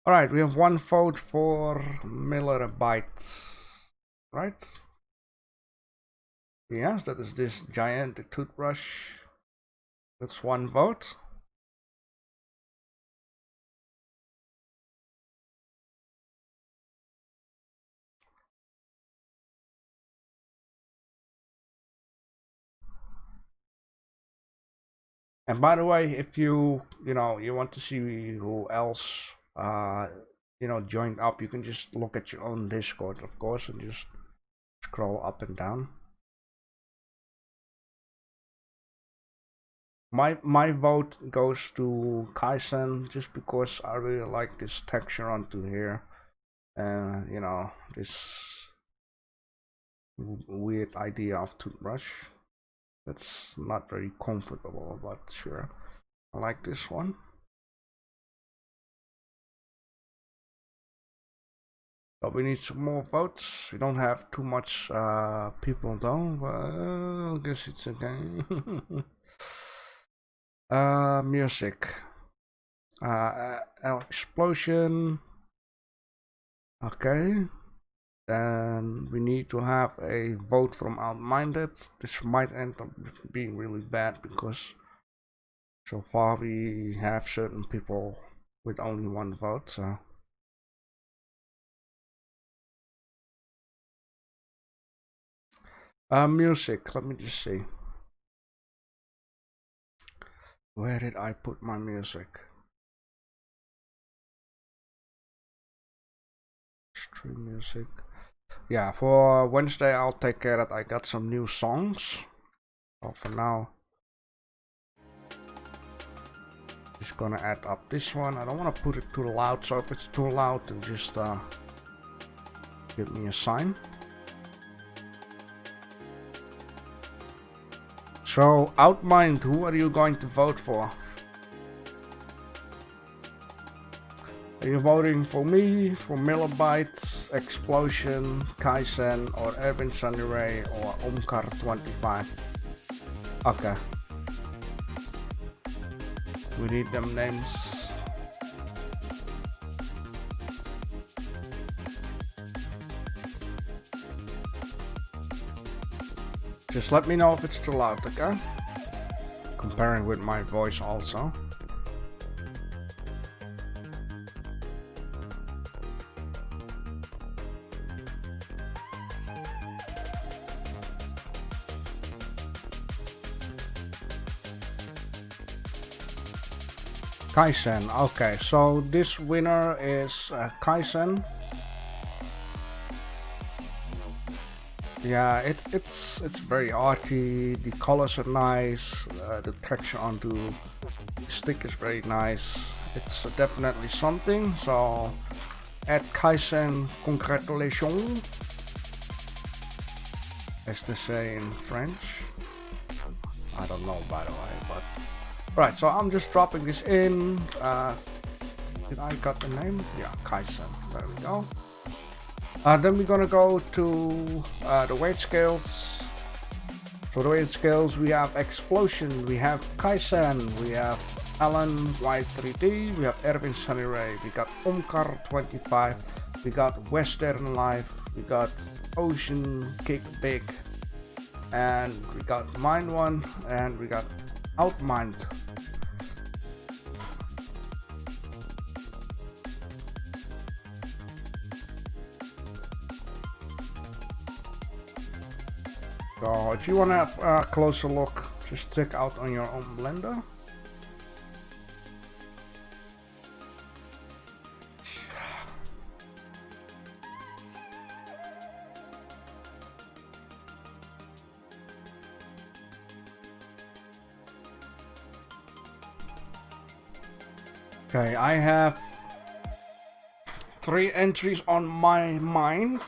Alright, we have 1 vote for Miller-Byte, right? Yes, that is this giant toothbrush. That's 1 vote. And by the way, if you want to see who else joined up, you can just look at your own Discord, of course, and just scroll up and down. My vote goes to Kaisen just because I really like this texture onto here, and you know, this weird idea of toothbrush. That's not very comfortable, but sure, I like this one. But we need some more votes. We don't have too much people though, but I guess it's okay. Music. Explosion. Okay. Then we need to have a vote from Outminded. This might end up being really bad because so far we have certain people with only 1 vote, so. Music, let me just see. Where did I put my music? Stream music. Yeah, for Wednesday I'll take care that I got some new songs. So for now, just gonna add up this one. I don't want to put it too loud, so if it's too loud, then just give me a sign. So, Outmind, who are you going to vote for? Are you voting for me, for Millibytes, Explosion, Kaizen, or Erwin Sunnyray, or Omkar25? Okay. We need them names. Just let me know if it's too loud, okay? Comparing with my voice also. Kaizen, okay, so this winner is Kaizen. Yeah, it's very arty, the colors are nice, the texture onto the stick is very nice. It's definitely something, so at Kaizen, congratulations, as they say in French. I don't know, by the way, but right, so I'm just dropping this in. Did I got the name? Yeah, Kaizen. There we go. Then we're gonna go to the weight scales. For the weight scales, we have Explosion, we have Kaizen, we have Alan White 3D, we have Erwin Sunnyray, we got Omkar25, we got Western Life, we got Ocean Kick Big, and we got Mind One, and we got Outmind. So if you want to have a closer look, just check out on your own Blender. Okay, I have 3 entries on my mind.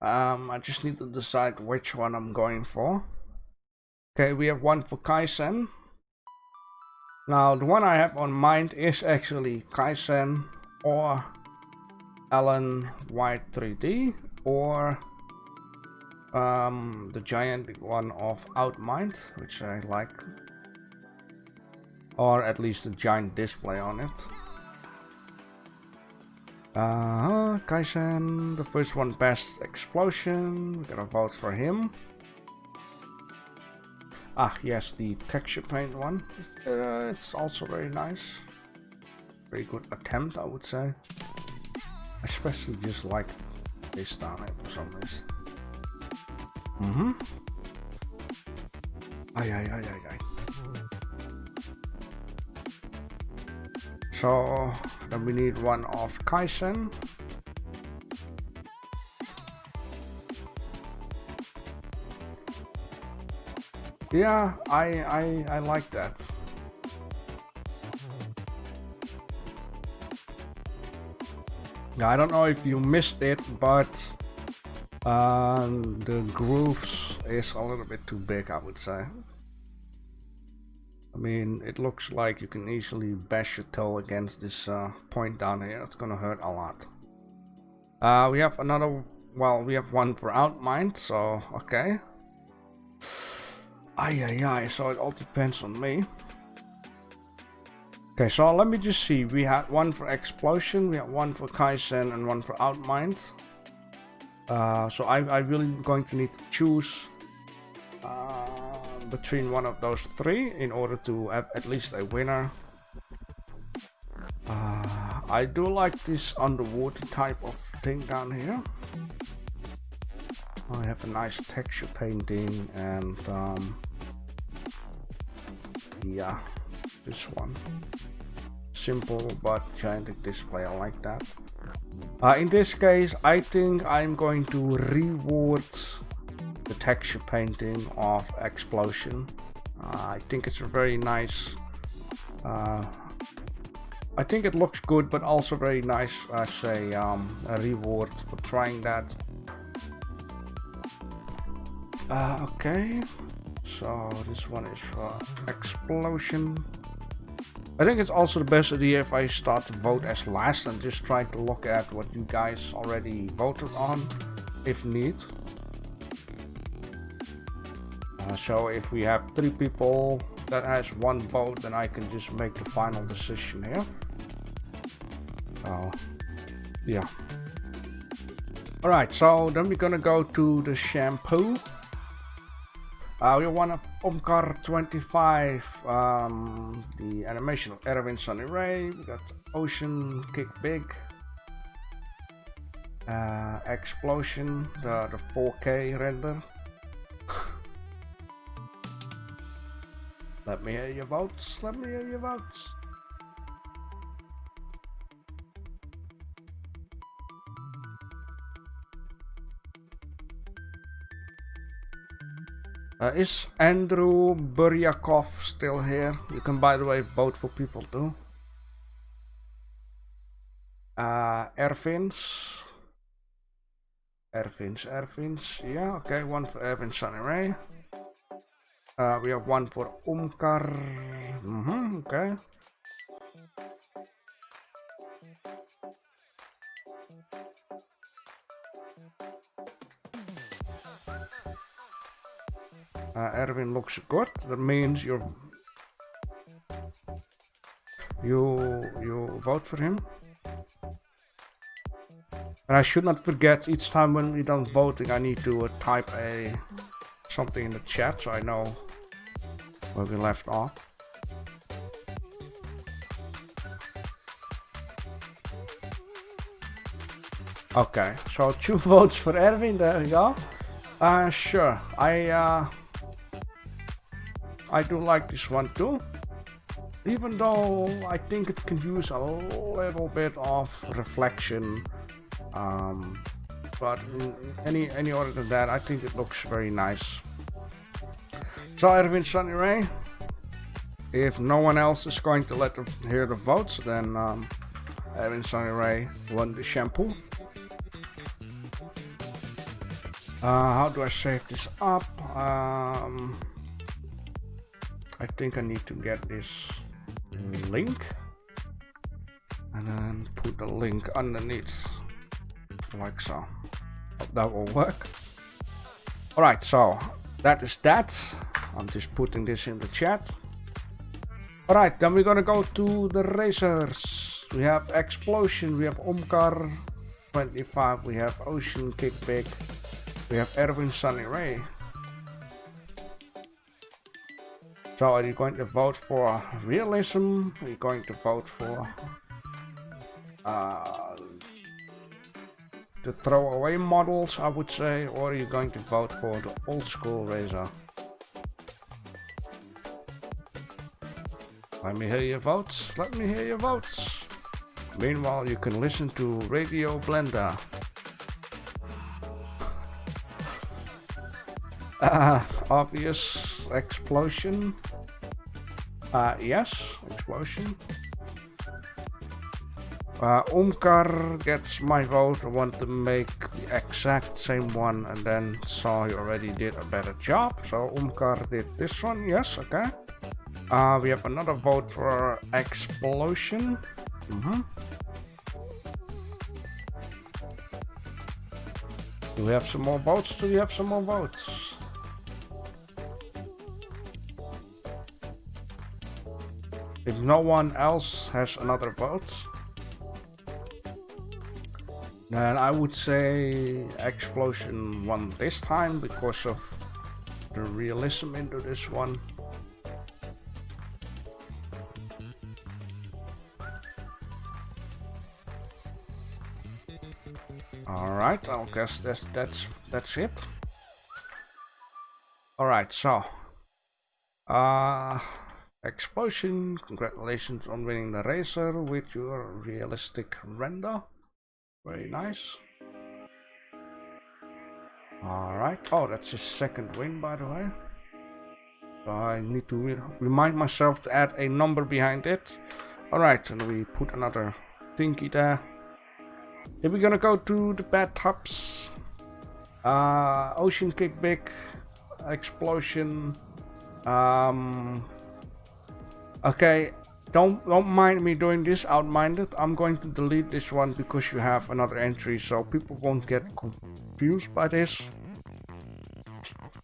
I just need to decide which one I'm going for. Okay, we have one for Kaizen. Now, the one I have on mind is actually Kaizen or Alan White 3D or the giant big one of Outmind, which I like. Or at least a giant display on it. Kaizen, the first one, best Explosion. We're gonna vote for him. Ah, yes, the texture paint one. It's also very nice. Very good attempt, I would say. Especially just like this down here for some reason. Ay. So then we need one of Kaizen. Yeah, I like that. Yeah, I don't know if you missed it, but the grooves is a little bit too big, I would say. I mean, it looks like you can easily bash your toe against this point down here. It's gonna hurt a lot. We have another, well, we have one for Outmind, so okay. Ay, so it all depends on me. Okay, so let me just see. We had one for Explosion, we had one for Kaizen, and one for Outmind. So I really going to need to choose between one of those 3 in order to have at least a winner. I do like this underwater type of thing down here. I have a nice texture painting and yeah, this one. Simple but gigantic display, I like that. In this case, I think I'm going to reward the texture painting of Explosion. I think it's a very nice. I think it looks good, but also very nice as a reward for trying that. Okay, so this one is for Explosion. I think it's also the best idea if I start to vote as last and just try to look at what you guys already voted on, if need. So if we have 3 people that has 1 vote, then I can just make the final decision here. So yeah. Alright, so then we're gonna go to the shampoo. We want a Omkar 25, the animation of Erwin Sunny Ray. We got Ocean Kick Big, Explosion, the 4K render. Let me hear your votes. Let me hear your votes. Is Andrew Buryakov still here? You can, by the way, vote for people too. Ervins. Yeah, okay, 1 for Erwin Sunny Ray. We have 1 for Omkar. Okay. Erwin looks good. That means you vote for him. And I should not forget, each time when we done voting, I need to type something in the chat so I know where we left off. Okay, so 2 votes for Erwin. There we go. Sure. I do like this one too, even though I think it can use a little bit of reflection, but any other than that, I think it looks very nice. So Erwin Sunny Ray, if no one else is going to hear the votes, then Erwin Sunny Ray won the shampoo. How do I save this up? I think I need to get this link and then put the link underneath like so. Hope that will work. Alright, so that is that. I'm just putting this in the chat. Alright, then we're gonna go to the racers. We have Explosion, we have Omkar 25, we have Ocean Kick Big, we have Erwin Sunny Ray. So are you going to vote for realism? Are you going to vote for the throwaway models, I would say, or are you going to vote for the old school razor? Let me hear your votes. Let me hear your votes. Meanwhile, you can listen to Radio Blender. Obvious Explosion. Yes, Explosion. Omkar gets my vote. I want to make the exact same one, and then saw he already did a better job. So Omkar did this one. Yes, okay. We have another vote for Explosion. Do we have some more votes? Do we have some more votes? If no one else has another vote, then I would say Explosion won this time because of the realism into this one. Alright, I guess that's it. Alright, so Explosion, congratulations on winning the racer with your realistic render. Very nice. Alright. Oh, that's his second win, by the way. So I need to remind myself to add a number behind it. Alright, and we put another thingy there. Then we're gonna go to the bathtubs. Ocean kick big. Explosion. Okay. Don't mind me doing this outminded. I'm going to delete this one because you have another entry, so people won't get confused by this.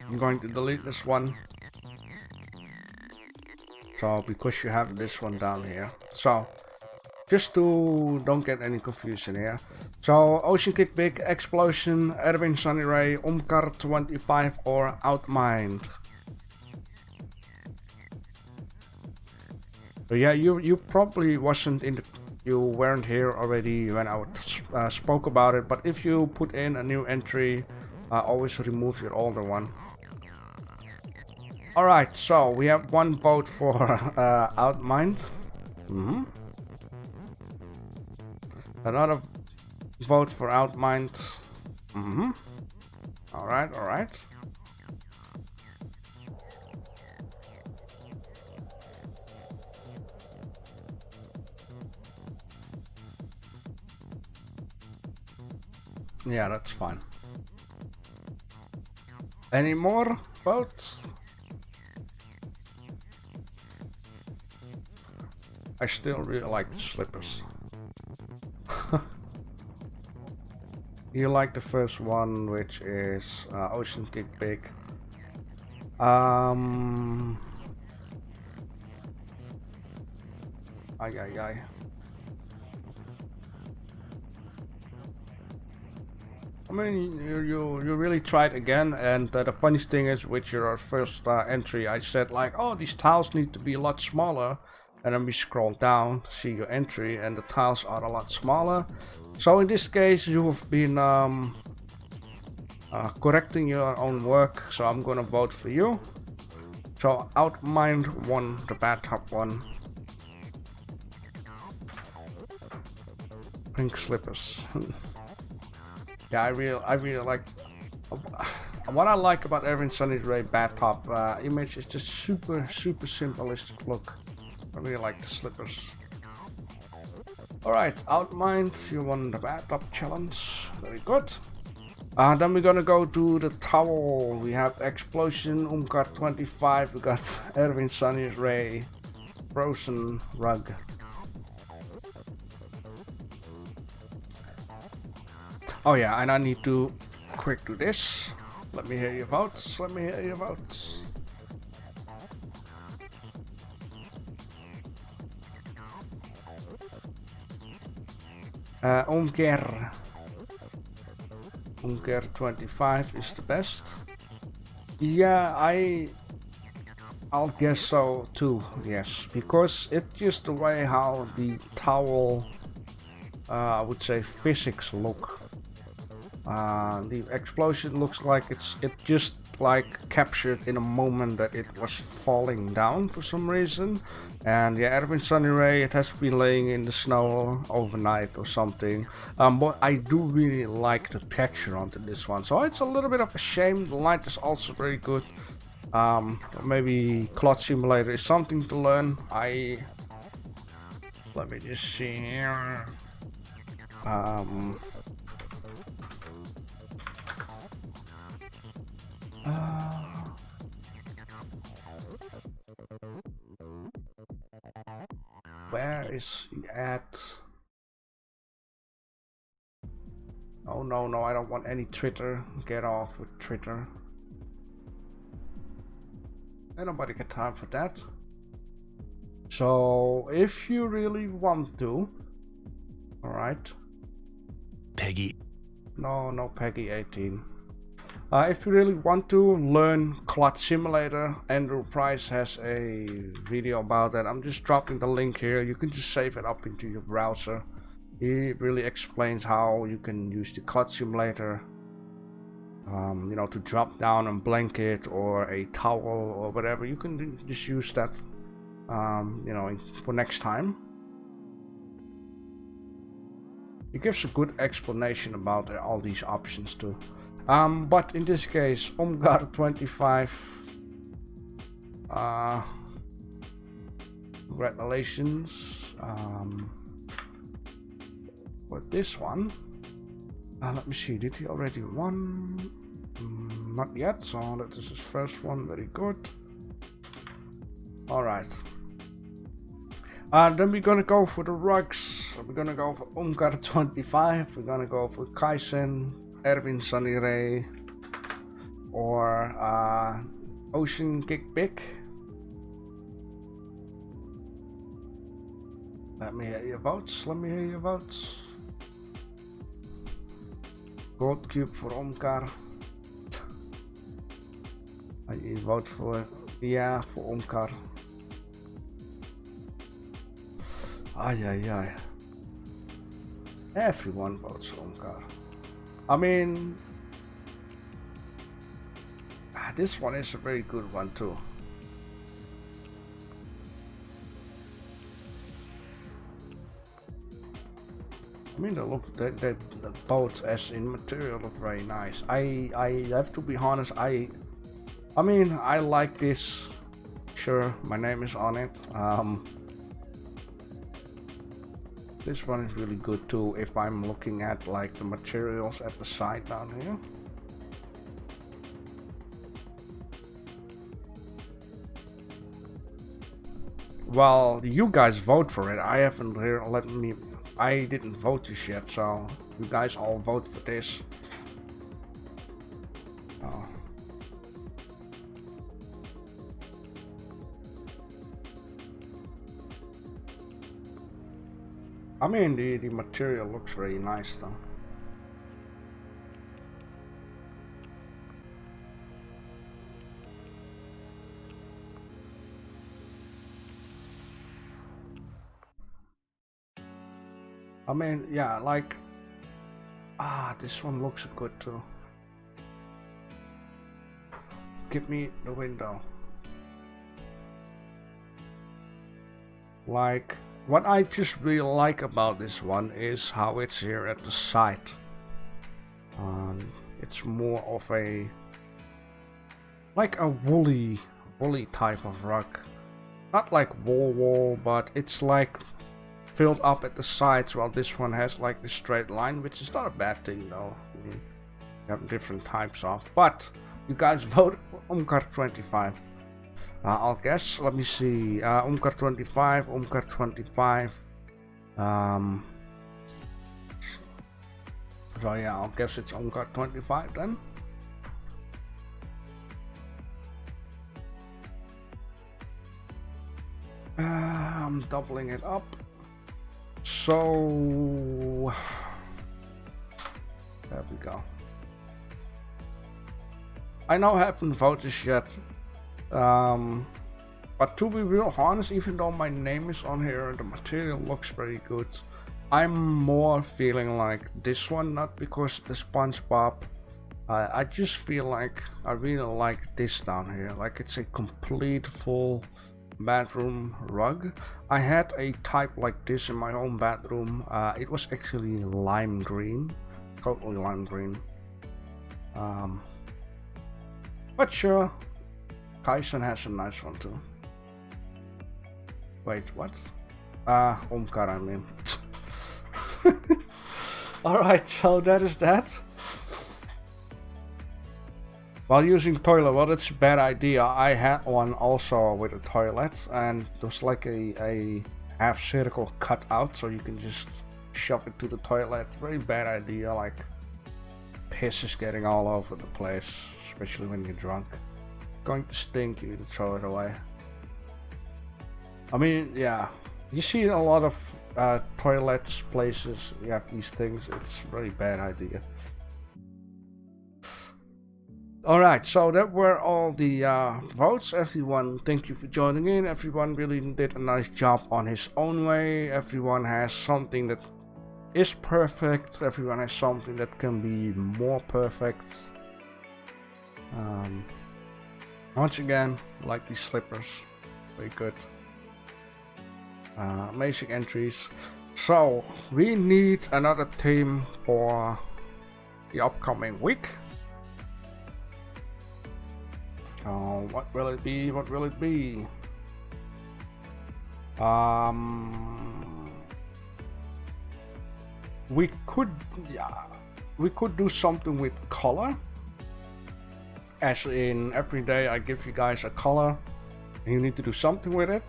I'm going to delete this one. So because you have this one down here. So just to don't get any confusion here. So Ocean Kick Big, Explosion, Erwin Sunny Ray, Omkar 25 or Outmind. So yeah, you probably you weren't here already when I spoke about it, but if you put in a new entry, always remove your older one. Alright, so we have one vote for Outmind. Another vote for Outmind. Alright. Yeah, that's fine. Any more votes? I still really like the slippers. You like the first one, which is Ocean Kick Big. Ay. I mean, you really tried again, and the funniest thing is with your first entry, I said like, oh, these tiles need to be a lot smaller, and then we scroll down, see your entry, and the tiles are a lot smaller. So in this case, you have been correcting your own work, so I'm gonna vote for you. So Outmind won the bathtub one. Pink slippers. Yeah, I really like. What I like about Erwin Sunny Ray bathtub image is just super simplistic look. I really like the slippers. Alright, Outmind, you won the bathtub challenge. Very good. Then we're gonna go to the towel. We have Explosion, Umkar 25. We got Erwin Sunny Ray, Frozen Rug. Oh yeah, and I need to quick do this. Let me hear your votes. Omker 25 is the best. Yeah, I'll guess so too. Yes, because it's just the way how the towel, I would say, physics look. The explosion looks like it just like captured in a moment that it was falling down for some reason. And yeah, Erwin Sunny Ray, it has been laying in the snow overnight or something. But I do really like the texture onto this one, so it's a little bit of a shame. The light is also very good. Maybe Cloud Simulator is something to learn. Let me just see here. Where is he at? Oh no, I don't want any Twitter. Get off with Twitter. Ain't nobody got time for that. So if you really want to, alright. Peggy. No, Peggy 18. If you really want to learn Cloud Simulator, Andrew Price has a video about that. I'm just dropping the link here. You can just save it up into your browser. He really explains how you can use the Cloud Simulator, you know, to drop down a blanket or a towel or whatever. You can just use that, you know, for next time. It gives a good explanation about all these options too. But in this case, Omgar 25. Congratulations. For this one, let me see. Did he already won? Not yet. So that is his first one. Very good. All right. Then we're gonna go for the rugs. We're gonna go for Omgar 25. We're gonna go for Kaizen, Erwin Sunny Ray, or Ocean Kick Big. Let me hear your votes. Let me hear your votes. Gold Cube for Omkar. You vote for for Omkar. Ay. Everyone votes for Omkar. I mean, this one is a very good one too. I mean, the boats as in material look very nice. I have to be honest. I mean, I like this. Sure, my name is on it. This one is really good too. If I'm looking at like the materials at the side down here. Well, you guys vote for it. I haven't let me. I didn't vote this yet, so you guys all vote for this. Oh. I mean, the material looks very nice though. I mean, yeah, like, this one looks good too. Give me the window. Like, what I just really like about this one is how it's here at the side. It's more of a, like a woolly type of rug. Not like wool, but it's like filled up at the sides, while this one has like the straight line, which is not a bad thing though. You have different types of, but you guys vote Omkar 25. I'll guess. Let me see. Omkar 25, Omkar 25. So yeah, I'll guess it's Omkar 25 then. I'm doubling it up. So there we go. I now haven't voted yet. But to be real honest, even though my name is on here, the material looks very good. I'm more feeling like this one, not because the Spongebob. I just feel like I really like this down here. Like it's a complete full bedroom rug. I had a type like this in my own bedroom. It was actually lime green, totally lime green. But sure, Kaizen has a nice one too. Wait, what? Omkar, I mean. Alright, so that is that. While using toilet, well, that's a bad idea. I had one also with a toilet, and there's like a half circle cut out, so you can just shove it to the toilet. Very bad idea, like piss is getting all over the place, especially when you're drunk. Going to stink, you need to throw it away. I mean, yeah, you see a lot of toilets, places, you have these things. It's a very bad idea. Alright, so that were all the votes. Everyone, thank you for joining in. Everyone really did a nice job on his own way. Everyone has something that is perfect. Everyone has something that can be more perfect. Once again, like these slippers, very good. Amazing entries. So we need another theme for the upcoming week. What will it be? What will it be? We could do something with color, as in every day I give you guys a color and you need to do something with it.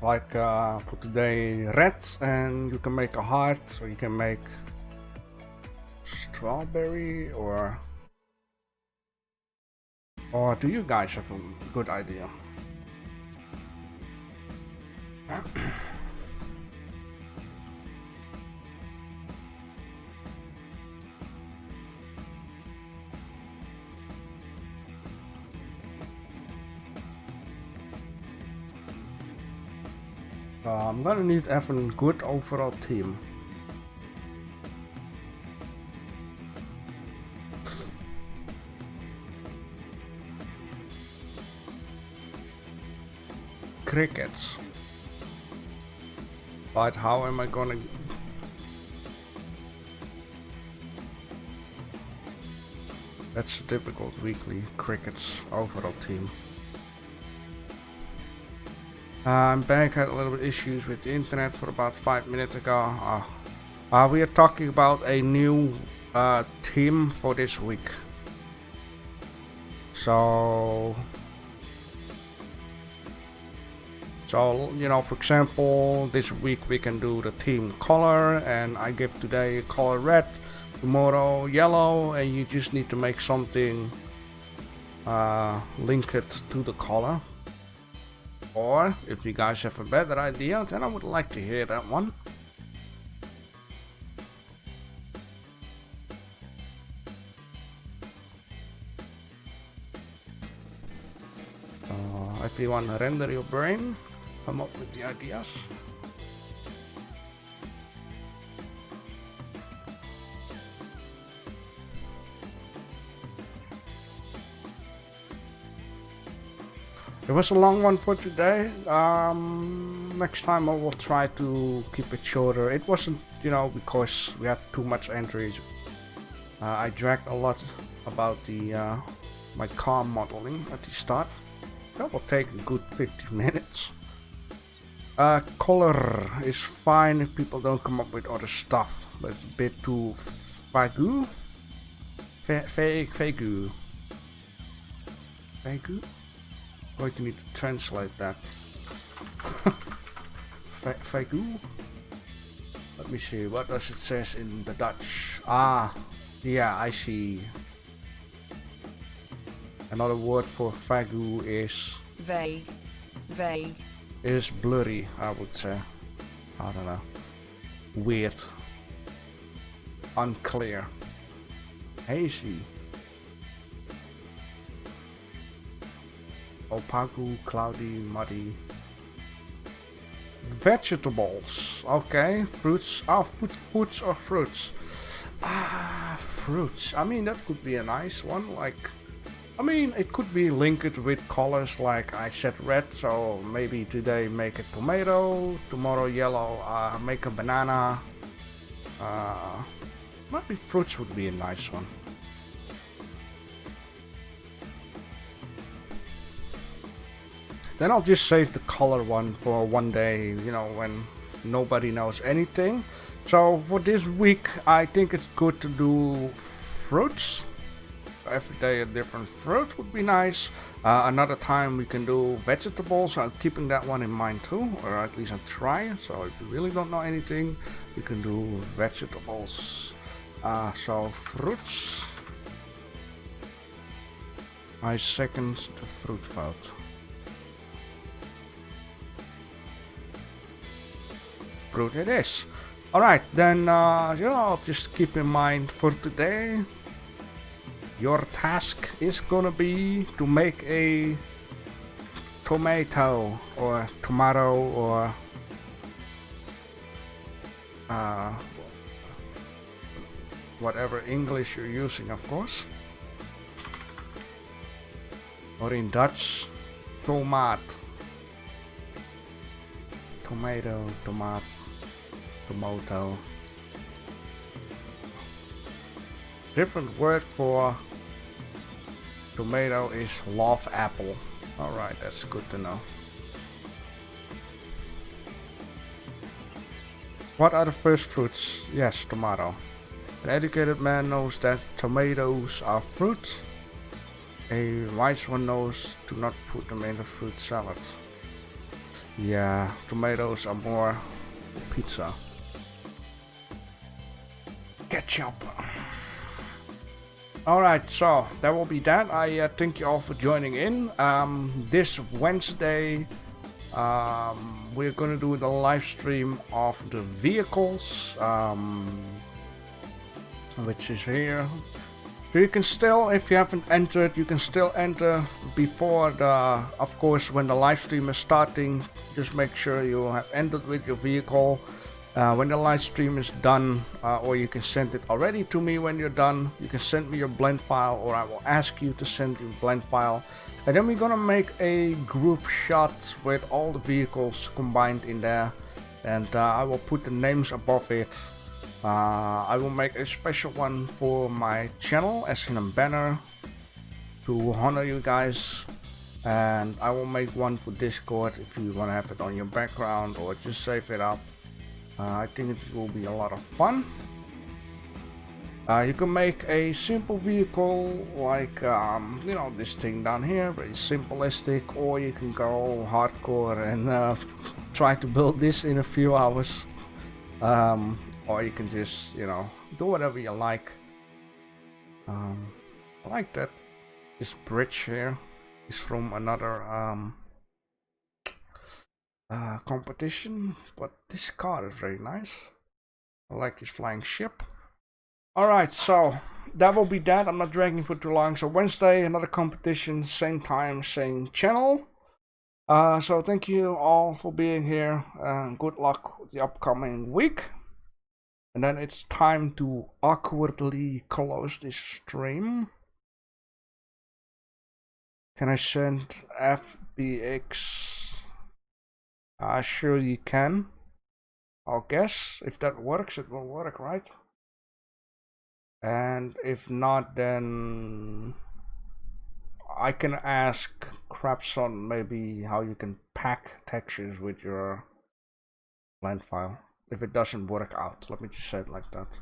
Like for today, red, and you can make a heart, so you can make strawberry, or do you guys have a good idea? I'm gonna need to have a good overall team. Crickets. But how am I gonna... That's a difficult weekly crickets overall team. I'm back. Had a little bit issues with the internet for about 5 minutes ago. We are talking about a new theme for this week. So you know, for example, this week we can do the theme color, and I give today color red, tomorrow yellow, and you just need to make something link it to the color. Or if you guys have a better idea, then I would like to hear that one. If you want to render your brain, come up with the ideas. It was a long one for today. Next time I will try to keep it shorter. It wasn't, you know, because we had too much entries. I dragged a lot about the my car modeling at the start. That will take a good 50 minutes. Color is fine if people don't come up with other stuff, but it's a bit too vague. Vague. Going to need to translate that. Vague. Let me see, what does it says in the Dutch? Ah, yeah, I see. Another word for vague is... Vague. Is blurry, I would say. I don't know. Weird. Unclear. Hazy. Opaque, cloudy, muddy. Vegetables. Okay, fruits. Foods or fruits. Fruits. I mean, that could be a nice one. Like, I mean, it could be linked with colors, like I said red, so maybe today make a tomato, tomorrow yellow, make a banana. Maybe fruits would be a nice one. Then I'll just save the color one for one day, you know, when nobody knows anything. So for this week, I think it's good to do fruits. Every day a different fruit would be nice. Another time we can do vegetables. I'm keeping that one in mind too, or at least I'm trying. So if you really don't know anything, you can do vegetables. So fruits. I second the fruit vote. Fruit it is. Alright, then you know, just keep in mind for today, your task is gonna be to make a tomato or tomato or whatever English you're using, of course. Or in Dutch, tomaat. Tomato, tomaat. Tomato. Different word for tomato is love apple. Alright, that's good to know. What are the first fruits? Yes, tomato. An educated man knows that tomatoes are fruit. A wise one knows to not put them in the fruit salad. Yeah, tomatoes are more pizza. Ketchup. Alright, so that will be that. I thank you all for joining in. This Wednesday we're gonna do the live stream of the vehicles, which is here. So you can still, if you haven't entered, you can still enter before the, of course, when the live stream is starting. Just make sure you have entered with your vehicle. When the live stream is done, or you can send it already to me when you're done. You can send me your blend file, or I will ask you to send your blend file. And then we're gonna make a group shot with all the vehicles combined in there. And I will put the names above it. I will make a special one for my channel as in a banner to honor you guys. And I will make one for Discord if you wanna have it on your background or just save it up. I think it will be a lot of fun. You can make a simple vehicle like, you know, this thing down here, very simplistic, or you can go hardcore and try to build this in a few hours. Or you can just, you know, do whatever you like. I like that this bridge here is from another competition, but this car is very nice. I like this flying ship. Alright, so that will be that. I'm not dragging for too long. So Wednesday, another competition, same time, same channel. So thank you all for being here. Good luck with the upcoming week. And then it's time to awkwardly close this stream. Can I send FBX? Sure you can. I'll guess if that works, it will work, right? And if not, then I can ask Crapson maybe how you can pack textures with your blend file. If it doesn't work out, let me just say it like that.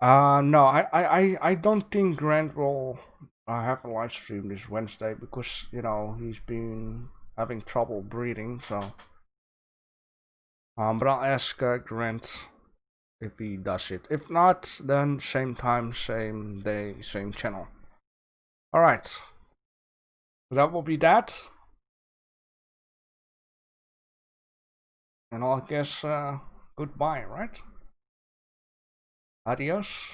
No, I don't think Grant will have a live stream this Wednesday because, you know, he's been having trouble breathing, so. But I'll ask Grant if he does it. If not, then same time, same day, same channel. Alright. That will be that. And I'll guess goodbye, right? Adios.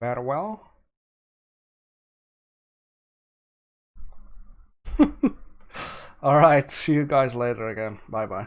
Farewell. Alright, see you guys later again. Bye bye.